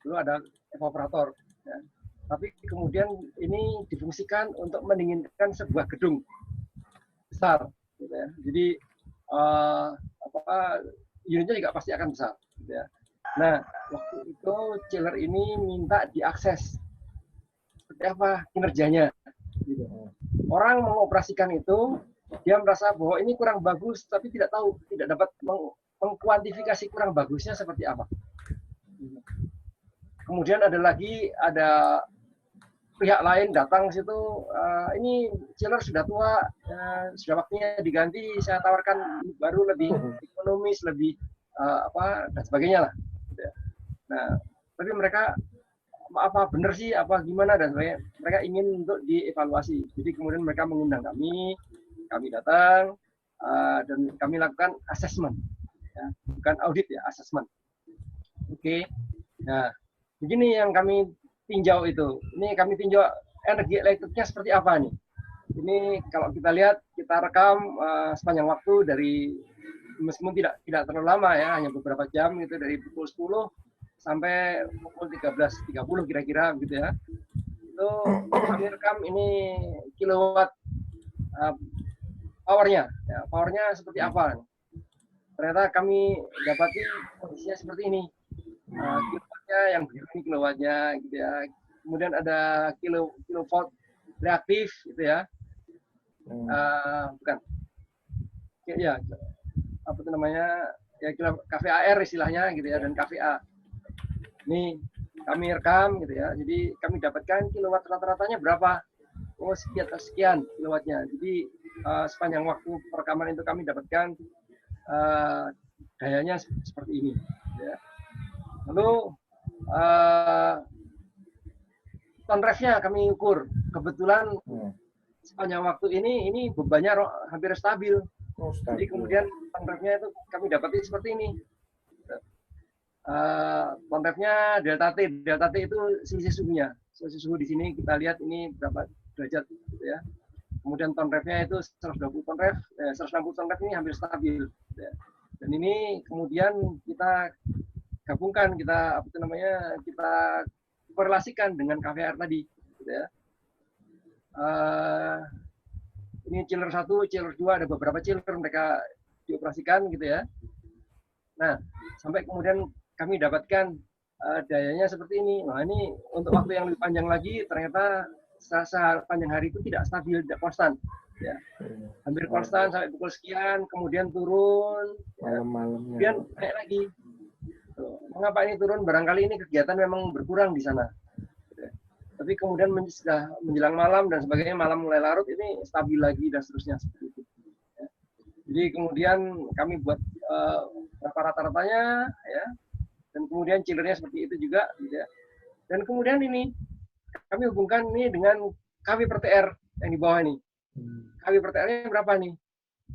C: lalu ada evaporator. Ya. Tapi kemudian ini difungsikan untuk mendinginkan sebuah gedung besar, gitu ya. Jadi unitnya juga pasti akan besar, gitu ya. Nah, waktu itu chiller ini minta diakses seperti apa kinerjanya. Gitu. Orang mengoperasikan itu, dia merasa bahwa ini kurang bagus, tapi tidak dapat mengkuantifikasi kurang bagusnya seperti apa. Kemudian ada pihak lain datang ke situ, ini chiller sudah tua, sudah waktunya diganti, saya tawarkan baru lebih ekonomis, lebih dan sebagainya lah. Nah, tapi mereka apa benar sih, apa gimana dan sebagainya. Mereka ingin untuk dievaluasi. Jadi kemudian mereka mengundang kami datang dan kami lakukan assessment, ya, bukan audit ya, assessment. Oke. Nah, begini yang kami tinjau itu. Ini kami tinjau energi elektriknya seperti apa nih. Ini kalau kita lihat, kita rekam sepanjang waktu dari, meskipun tidak terlalu lama ya, hanya beberapa jam gitu, dari pukul 10 sampai pukul 13.30 kira-kira gitu ya. Itu kami rekam ini kilowatt powernya. Ya, powernya seperti apa. Ternyata kami dapati kondisinya seperti ini. Kilowattnya yang begini kilowattnya gitu ya. Kemudian ada kilovolt reaktif gitu ya. Bukan. Ya, apa itu namanya? Ya KVAR istilahnya gitu ya, dan KVA. Ini kami rekam gitu ya. Jadi kami dapatkan kilowatt rata-ratanya berapa? Oh, sekian kilowattnya. Jadi sepanjang waktu perekaman itu kami dapatkan dayanya seperti ini. Ya. Lalu kontrasnya kami ukur. Kebetulan sepanjang waktu ini bebannya hampir stabil. Jadi kemudian kontrasnya itu kami dapati seperti ini. Kontrasnya delta T itu selisih suhunya. Selisih suhu di sini kita lihat ini berapa derajat gitu ya. Kemudian ton refnya itu 120 ton ref, 160 ton ref ini hampir stabil. Gitu ya. Dan ini kemudian kita gabungkan, kita korelasikan dengan KVR tadi. Gitu ya. Ini chiller 1, chiller 2, ada beberapa chiller mereka dioperasikan gitu ya. Nah, sampai kemudian kami dapatkan dayanya seperti ini. Nah, ini untuk waktu yang lebih panjang lagi, ternyata sepanjang hari itu tidak stabil, tidak konstan. Ya. Hampir konstan sampai pukul sekian, kemudian turun,
A: malam-malamnya.
C: Kemudian naik lagi. Mengapa ini turun? Barangkali ini kegiatan memang berkurang di sana. Tapi kemudian sudah menjelang malam dan sebagainya, malam mulai larut, ini stabil lagi dan seterusnya seperti itu. Ya. Jadi kemudian kami buat berapa rata-ratanya, ya, dan kemudian chillernya seperti itu juga, gitu ya. Dan kemudian ini kami hubungkan ini dengan kW per TR yang di bawah ini. kW per TR-nya berapa nih?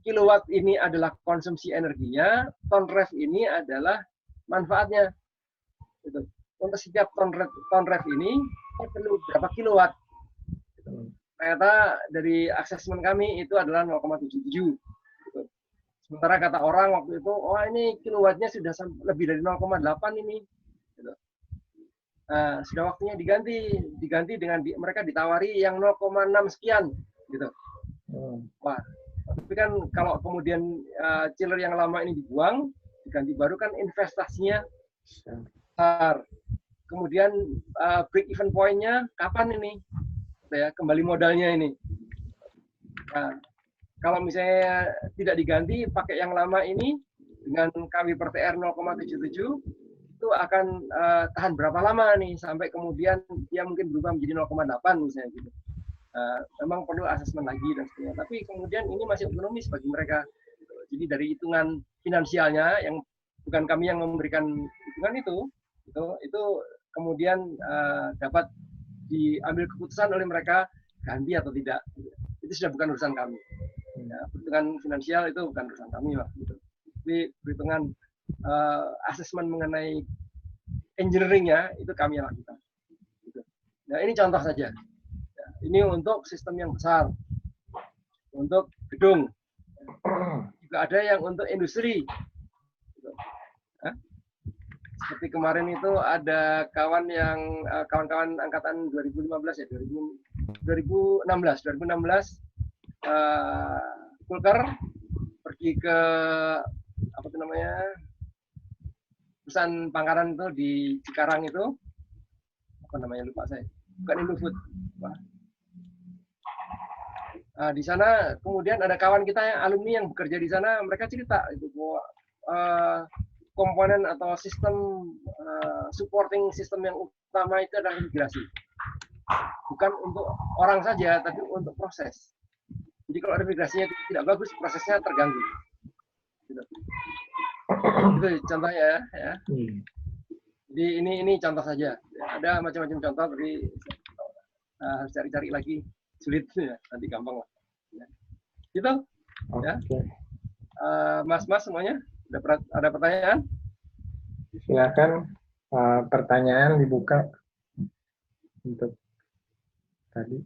C: Kilowatt ini adalah konsumsi energinya, ton ref ini adalah manfaatnya. Gitu. Untuk setiap ton ref ini perlu berapa kilowatt? Ternyata dari assessment kami itu adalah 0,77. Gitu. Sementara kata orang waktu itu, oh ini kilowattnya sudah lebih dari 0,8 ini. Gitu. Sudah waktunya diganti dengan mereka ditawari yang 0,6 sekian. Gitu. Wah, tapi kan kalau kemudian chiller yang lama ini dibuang, diganti baru kan investasinya besar. Kemudian break even point-nya kapan ini? Ya, kembali modalnya ini. Nah, kalau misalnya tidak diganti, pakai yang lama ini dengan kW per TR 0,77 itu akan tahan berapa lama nih sampai kemudian dia mungkin berubah menjadi 0,8 misalnya gitu. Memang perlu asesmen lagi dan sebagainya. Tapi kemudian ini masih ekonomis bagi mereka. Jadi dari hitungan finansialnya yang bukan kami yang memberikan hitungan itu kemudian dapat diambil keputusan oleh mereka ganti atau tidak. Itu sudah bukan urusan kami. Ya, perhitungan finansial itu bukan urusan kami lah. Gitu. Tapi perhitungan asesmen mengenai engineering-nya itu kami yang lakukan. Gitu. Nah ini contoh saja. Ya, ini untuk sistem yang besar, untuk gedung. Juga ada yang untuk industri. Gitu. Seperti kemarin itu ada kawan-kawan angkatan 2015 ya 2016 Kulker pergi ke apa itu namanya perusahaan Pangkaran itu di Cikarang itu apa namanya lupa saya, bukan Indofood. Di sana kemudian ada kawan kita yang alumni yang bekerja di sana, mereka cerita itu bahwa komponen atau sistem supporting sistem yang utama itu adalah integrasi. Bukan untuk orang saja, tapi untuk proses. Jadi kalau integrasinya tidak bagus, prosesnya terganggu. Gitu. Itu contohnya ya. Jadi ini contoh saja. Ada macam-macam contoh, tapi harus cari-cari lagi. Sulit ya, nanti gampang lah. Ya. Gitu. Ya. Mas-mas semuanya. Ada pertanyaan?
A: Silakan pertanyaan dibuka untuk tadi.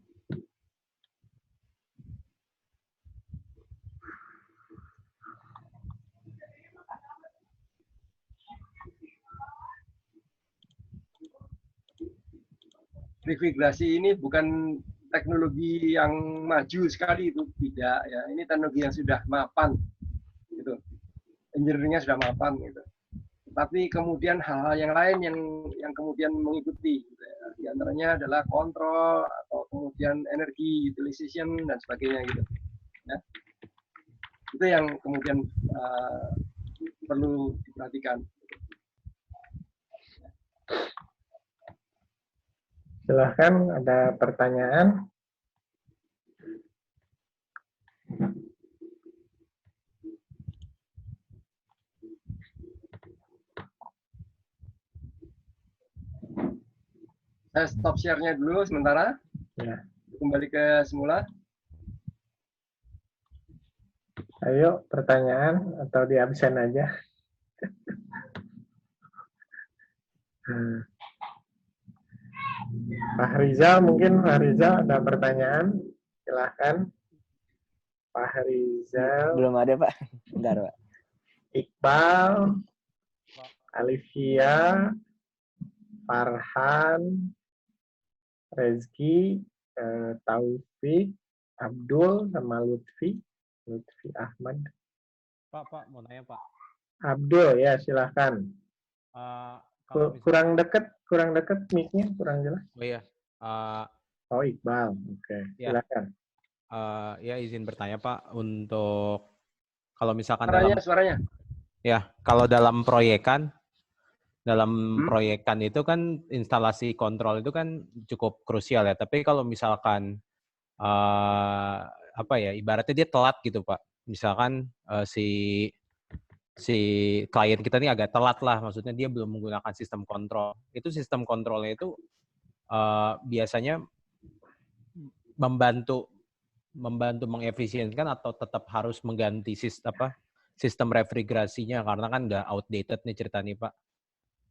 C: Refrigerasi ini bukan teknologi yang maju sekali, itu tidak ya. Ini teknologi yang sudah mapan gitu. Engineering-nya sudah mapan gitu. Tapi kemudian hal-hal yang lain yang kemudian mengikuti gitu ya. Di antaranya adalah kontrol atau kemudian energi utilization dan sebagainya gitu ya. Itu yang kemudian perlu diperhatikan.
A: Silahkan, ada pertanyaan?
C: Saya stop share-nya dulu sementara.
A: Ya.
C: Kembali ke semula.
A: Ayo, pertanyaan atau di absen aja. Pak Rizal, mungkin Pak Rizal ada pertanyaan? Silahkan. Pak Rizal.
F: Belum ada, Pak. Bentar, Pak.
A: Iqbal, Alivia, Farhan, Rezki, Taufik, Abdul, sama Lutfi Ahmad.
G: Pak, mau nanya, Pak.
A: Abdul, ya silahkan.
G: Kalau
A: kurang dekat mic-nya, kurang jelas.
G: Oh iya.
A: Oh, Iqbal. Oke, silakan.
G: Ya izin bertanya, Pak, untuk kalau misalkan
C: Suaranya.
G: Ya, kalau dalam proyekan itu kan instalasi kontrol itu kan cukup krusial ya. Tapi kalau misalkan ibaratnya dia telat gitu, Pak. Misalkan si klien kita ini agak telat lah, maksudnya dia belum menggunakan sistem kontrol. Itu sistem kontrolnya itu biasanya membantu mengefisienkan atau tetap harus mengganti sistem refrigerasinya karena kan udah outdated nih cerita nih, Pak.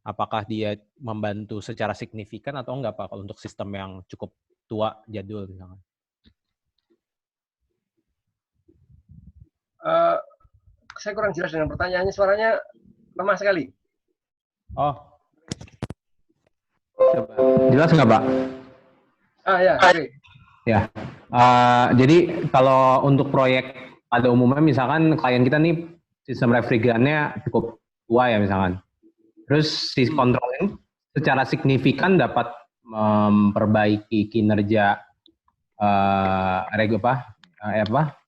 G: Apakah dia membantu secara signifikan atau enggak, Pak, kalau untuk sistem yang cukup tua, jadul misalnya?
C: saya kurang jelas dengan pertanyaannya, suaranya lemah sekali.
G: Oh. Coba. Jelas nggak, Pak?
C: Ya, oke.
G: Ya. Jadi kalau untuk proyek pada umumnya misalkan klien kita nih sistem refrigerannya cukup tua ya misalkan. Terus si controlling secara signifikan dapat memperbaiki kinerja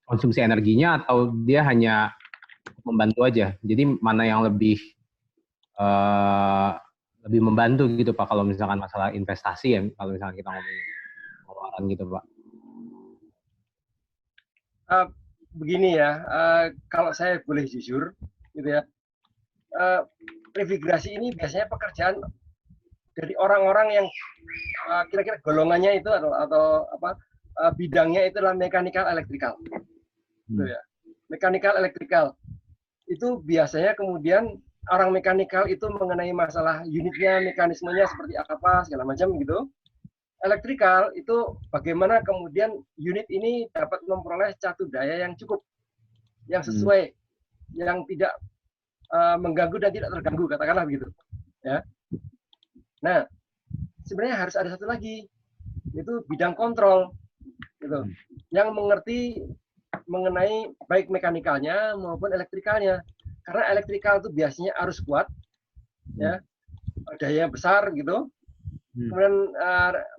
G: konsumsi energinya, atau dia hanya membantu aja. Jadi mana yang lebih membantu gitu Pak kalau misalkan masalah investasi ya, kalau misalkan kita ngomongin pengeluaran gitu Pak.
C: Begini ya, kalau saya boleh jujur gitu ya, refrigerasi ini biasanya pekerjaan dari orang-orang yang kira-kira golongannya itu atau bidangnya itu adalah mechanical electrical, gitu ya. Mechanical electrical itu biasanya kemudian orang mechanical itu mengenai masalah unitnya, mekanismenya seperti apa segala macam gitu. Electrical itu bagaimana kemudian unit ini dapat memperoleh catu daya yang cukup, yang sesuai, yang tidak mengganggu dan tidak terganggu, katakanlah begitu. Ya. Nah, sebenarnya harus ada satu lagi, yaitu bidang kontrol, gitu, yang mengerti mengenai baik mekanikalnya maupun elektrikalnya. Karena elektrikal itu biasanya arus kuat, ya, daya besar, gitu. Kemudian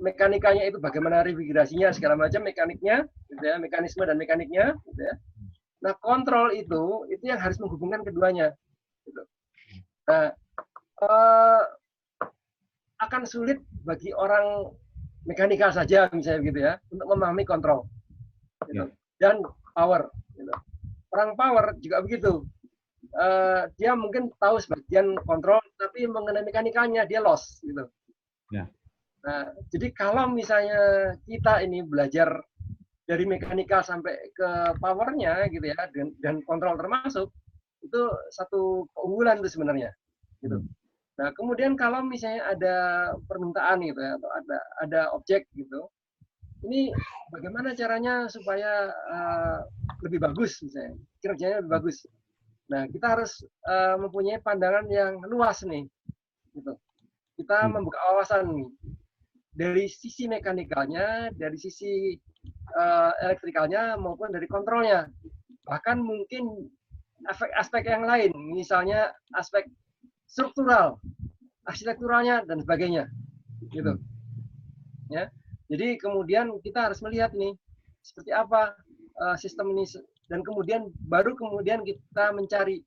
C: mekanikanya itu bagaimana refrigerasinya segala macam, mekaniknya, gitu ya, mekanisme dan mekaniknya, gitu ya. Nah, kontrol itu yang harus menghubungkan keduanya, gitu. Nah, akan sulit bagi orang mekanikal saja misalnya gitu ya untuk memahami kontrol, gitu. Dan power, gitu. Orang power juga begitu. Dia mungkin tahu sebagian kontrol, tapi mengenai mekanikalnya dia lost, gitu.
G: Ya.
C: Nah, jadi kalau misalnya kita ini belajar dari mekanikal sampai ke powernya gitu ya, dan kontrol termasuk, itu satu keunggulan itu sebenarnya, gitu. Nah, kemudian kalau misalnya ada permintaan gitu ya, atau ada objek gitu, ini bagaimana caranya supaya lebih bagus misalnya, kinerjanya lebih bagus. Nah, kita harus mempunyai pandangan yang luas nih, gitu. Kita membuka wawasan nih, dari sisi mekanikalnya, dari sisi elektrikalnya, maupun dari kontrolnya. Bahkan mungkin aspek-aspek yang lain, misalnya aspek struktural, arsitekturalnya, dan sebagainya. Gitu. Ya. Jadi kemudian kita harus melihat nih, seperti apa sistem ini, dan kemudian baru kemudian kita mencari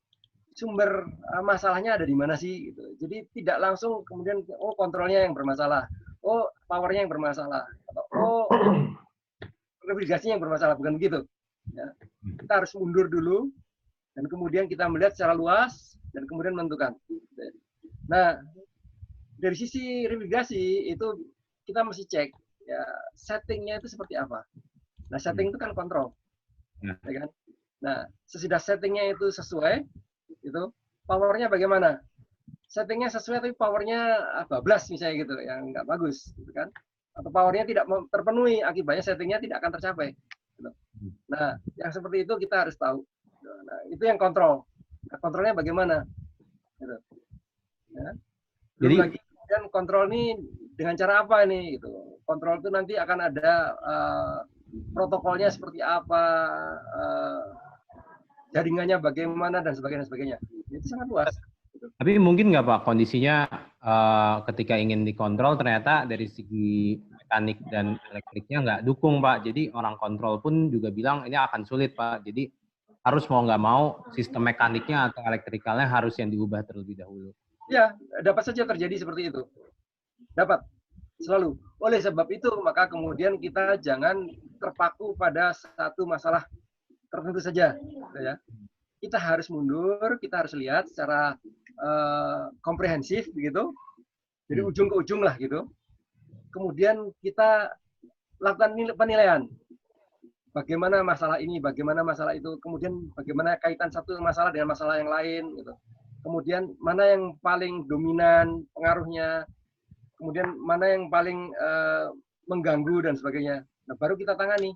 C: sumber masalahnya ada di mana sih, gitu. Jadi tidak langsung kemudian kontrolnya yang bermasalah, powernya yang bermasalah, atau refrigerasinya yang bermasalah, bukan begitu. Ya. Kita harus mundur dulu dan kemudian kita melihat secara luas dan kemudian menentukan. Nah, dari sisi refrigerasi itu kita mesti cek ya settingnya itu seperti apa. Nah, setting itu kan kontrol, ya kan? Nah, sesudah settingnya itu sesuai, itu powernya bagaimana? Settingnya sesuai tapi powernya bablas misalnya gitu, yang nggak bagus, gitu kan? Atau powernya tidak terpenuhi, akibatnya settingnya tidak akan tercapai. Gitu. Nah, yang seperti itu kita harus tahu. Nah, itu yang kontrol. Nah, kontrolnya bagaimana? Gitu. Ya. Belum
G: Jadi
C: lagi kemudian kontrol ini dengan cara apa nih? Gitu. Kontrol itu nanti akan ada protokolnya seperti apa, jaringannya bagaimana dan sebagainya. Itu sangat luas.
G: Tapi mungkin nggak Pak, kondisinya ketika ingin dikontrol ternyata dari segi mekanik dan elektriknya nggak dukung Pak. Jadi orang kontrol pun juga bilang ini akan sulit Pak. Jadi harus mau nggak mau sistem mekaniknya atau elektrikalnya harus yang diubah terlebih dahulu.
C: Ya, dapat saja terjadi seperti itu. Dapat, selalu. Oleh sebab itu, maka kemudian kita jangan terpaku pada satu masalah tertentu saja. Ya. Kita harus mundur, kita harus lihat secara komprehensif begitu, jadi ujung ke ujung lah gitu. Kemudian kita lakukan penilaian, bagaimana masalah ini, bagaimana masalah itu, kemudian bagaimana kaitan satu masalah dengan masalah yang lain gitu. Kemudian mana yang paling dominan pengaruhnya, kemudian mana yang paling mengganggu dan sebagainya. Nah, baru kita tangani.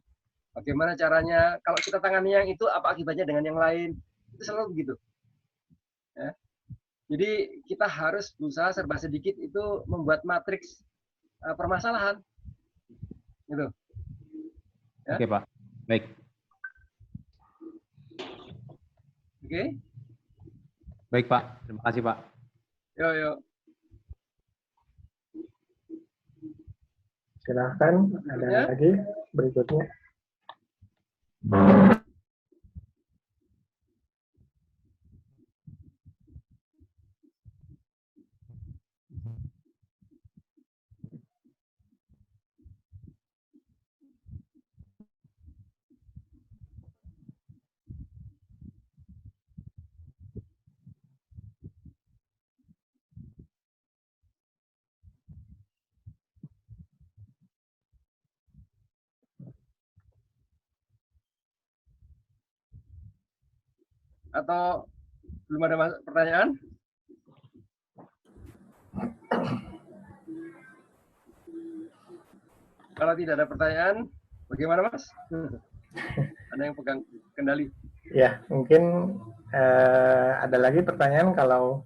C: Bagaimana caranya? Kalau kita tangani yang itu, apa akibatnya dengan yang lain? itu selalu begitu. Ya. Jadi kita harus berusaha serba sedikit itu membuat matriks permasalahan. Gitu. Ya.
G: Oke, Pak. Baik.
C: Oke.
G: Baik, Pak. Terima kasih, Pak.
C: Yo.
A: Silahkan, ada lagi berikutnya.
C: Atau belum ada pertanyaan? Kalau tidak ada pertanyaan, bagaimana Mas? Ada yang pegang kendali?
A: Ya, mungkin ada lagi pertanyaan. Kalau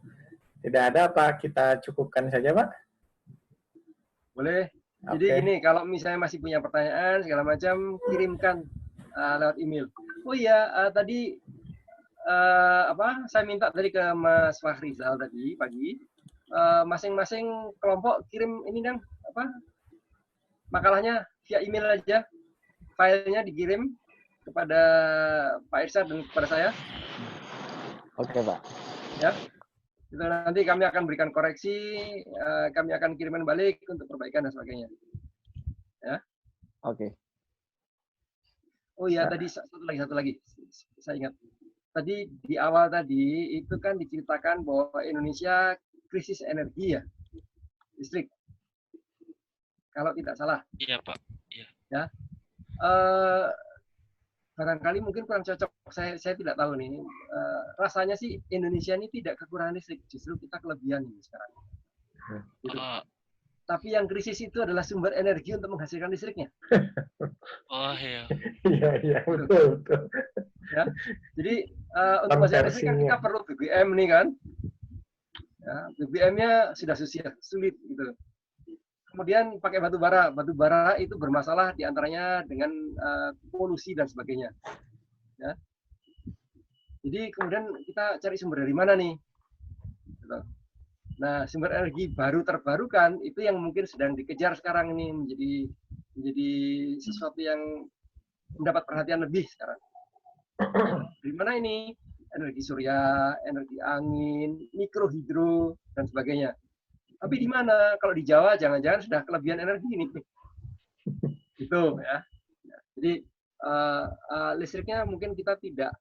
A: tidak ada, apa kita cukupkan saja, Pak?
C: Boleh. Jadi ini, kalau misalnya masih punya pertanyaan, segala macam, kirimkan lewat email. Oh iya, tadi saya minta tadi ke Mas Fahrizal tadi pagi, masing-masing kelompok kirim ini dong, makalahnya via email aja, filenya dikirim kepada Pak Irsyad dan kepada saya.
D: Oke, Pak.
C: Ya, itu nanti kami akan berikan koreksi, kami akan kirimkan balik untuk perbaikan dan sebagainya. Ya.
D: Oke.
C: Oh iya, tadi satu lagi, saya ingat. Tadi di awal tadi itu kan diceritakan bahwa Indonesia krisis energi ya, listrik. Kalau tidak salah.
B: Iya Pak. Iya.
C: Ya. Barangkali mungkin kurang cocok. Saya tidak tahu nih. Rasanya sih Indonesia ini tidak kekurangan listrik, justru kita kelebihan ini sekarang. Gitu. Tapi yang krisis itu adalah sumber energi untuk menghasilkan listriknya.
B: Oh iya.
A: Iya, betul.
C: Ya. Jadi untuk menghasilkan listrik kan kita perlu BBM nih kan. Ya, BBM-nya sudah sulit gitu. Kemudian pakai batu bara itu bermasalah diantaranya dengan polusi dan sebagainya. Ya. Jadi kemudian kita cari sumber dari mana nih? Gitu. Nah, sumber energi baru terbarukan itu yang mungkin sedang dikejar sekarang ini menjadi sesuatu yang mendapat perhatian lebih sekarang. Dari mana ini? Energi surya, energi angin, mikrohidro dan sebagainya. Tapi di mana? Kalau di Jawa jangan-jangan sudah kelebihan energi ini. Gitu ya. Jadi listriknya mungkin kita tidak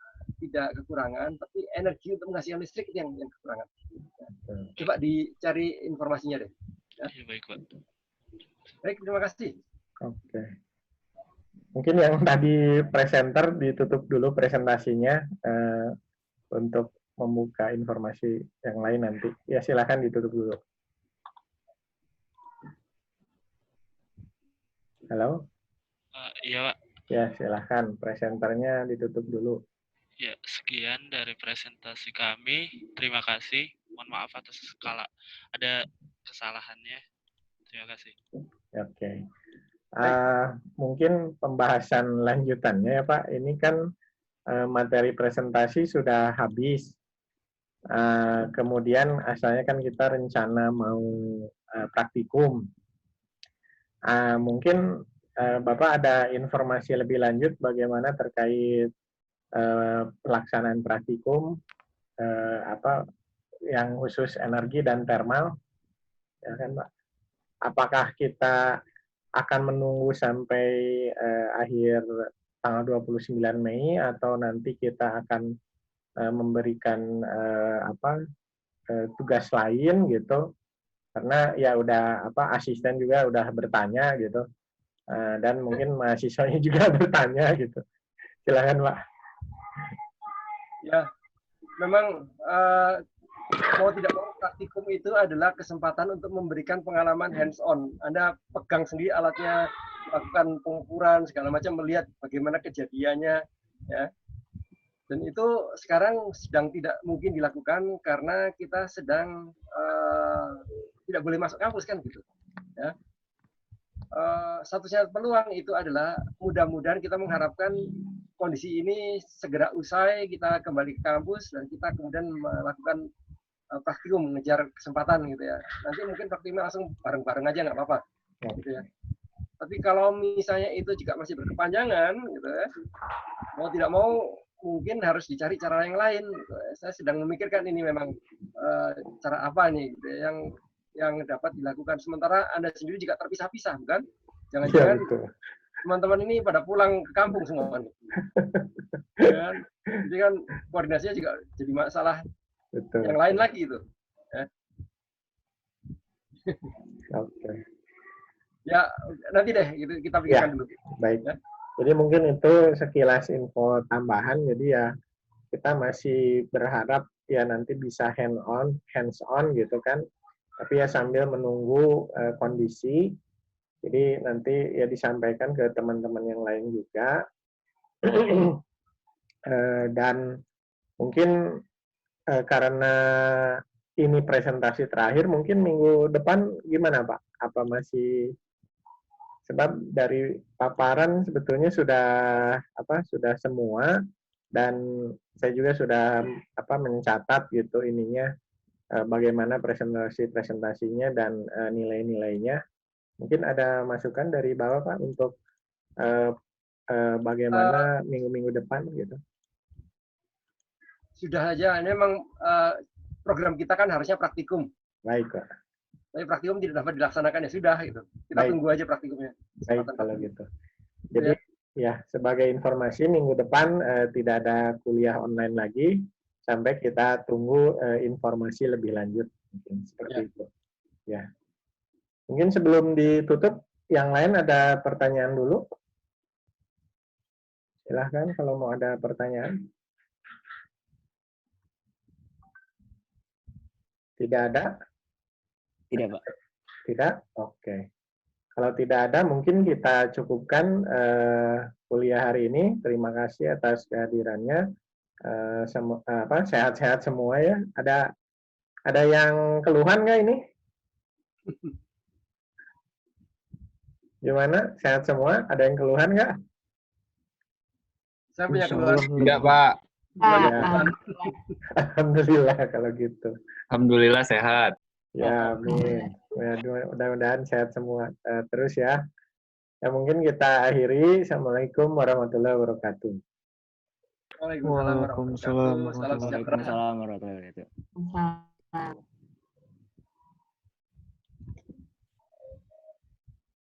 C: kekurangan, tapi energi untuk menghasilkan listrik itu yang kekurangan. Coba dicari informasinya deh. Ya.
B: Baik, Pak.
C: Baik, terima kasih.
A: Oke. Mungkin yang tadi presenter ditutup dulu presentasinya untuk membuka informasi yang lain nanti. Ya, silakan ditutup dulu. Halo?
B: Iya, Pak.
A: Ya, silakan. Presenternya ditutup dulu.
B: Ya, sekian dari presentasi kami. Terima kasih. Mohon maaf atas ada kesalahannya. Terima kasih.
A: Oke. Mungkin pembahasan lanjutannya ya Pak. Ini kan materi presentasi sudah habis. Kemudian asalnya kan kita rencana mau praktikum. Mungkin Bapak ada informasi lebih lanjut bagaimana terkait pelaksanaan praktikum yang khusus energi dan thermal, ya kan Pak? Apakah kita akan menunggu sampai akhir tanggal 29 Mei atau nanti kita akan memberikan tugas lain gitu? Karena ya udah asisten juga udah bertanya gitu, dan mungkin mahasiswanya juga bertanya gitu. Silakan Pak.
C: Ya, memang mau tidak mau praktikum itu adalah kesempatan untuk memberikan pengalaman hands-on. Anda pegang sendiri alatnya, lakukan pengukuran segala macam, melihat bagaimana kejadiannya. Ya. Dan itu sekarang sedang tidak mungkin dilakukan karena kita sedang tidak boleh masuk kampus kan gitu. Ya. Satu-satunya peluang itu adalah mudah-mudahan kita mengharapkan kondisi ini segera usai, kita kembali ke kampus dan kita kemudian melakukan praktikum, mengejar kesempatan gitu ya. Nanti mungkin praktikumnya langsung bareng-bareng aja nggak apa-apa, gitu ya. Tapi kalau misalnya itu juga masih berkepanjangan, gitu ya, mau tidak mau mungkin harus dicari cara yang lain. Gitu ya. Saya sedang memikirkan ini memang cara apa nih, gitu ya, yang dapat dilakukan. Sementara Anda sendiri juga terpisah-pisah, bukan? Jangan-jangan teman-teman ini pada pulang ke kampung semua. Ya, jadi kan koordinasinya juga jadi masalah. Betul. Yang lain lagi itu. Ya.
A: Oke.
C: Ya nanti deh gitu, kita pikirkan dulu.
A: Baik. Ya. Jadi mungkin itu sekilas info tambahan. Jadi ya kita masih berharap ya nanti bisa hands on gitu kan. Tapi ya sambil menunggu kondisi. Jadi nanti ya disampaikan ke teman-teman yang lain juga. Dan mungkin karena ini presentasi terakhir, mungkin minggu depan gimana Pak? Apa masih, sebab dari paparan sebetulnya sudah semua, dan saya juga sudah mencatat gitu ininya bagaimana presentasinya dan nilai-nilainya. Mungkin ada masukan dari Bapak Pak untuk bagaimana minggu-minggu depan gitu.
C: Sudah aja, ini memang program kita kan harusnya praktikum.
A: Baik, Pak.
C: Tapi praktikum tidak dapat dilaksanakan, ya sudah gitu. Kita tunggu aja praktikumnya.
A: Baik, kalau gitu. Jadi ya sebagai informasi minggu depan tidak ada kuliah online lagi sampai kita tunggu informasi lebih lanjut, mungkin seperti itu. Ya. Mungkin sebelum ditutup, yang lain ada pertanyaan dulu. Silahkan kalau mau ada pertanyaan. Tidak ada?
F: Tidak, Pak.
A: Tidak? Oke. Kalau tidak ada, mungkin kita cukupkan kuliah hari ini. Terima kasih atas kehadirannya. Sehat-sehat semua ya. Ada yang keluhan nggak ini? Gimana? Sehat semua? Ada yang keluhan nggak?
C: Saya punya keluhan.
H: Tidak, Pak.
A: Ya. Alhamdulillah kalau gitu.
H: Alhamdulillah sehat.
A: Ya, amin. Mudah-mudahan sehat semua. Terus ya. Ya mungkin kita akhiri. Assalamualaikum warahmatullahi wabarakatuh.
C: Waalaikumsalam warahmatullahi wabarakatuh.
F: Waalaikumsalam warahmatullahi wabarakatuh.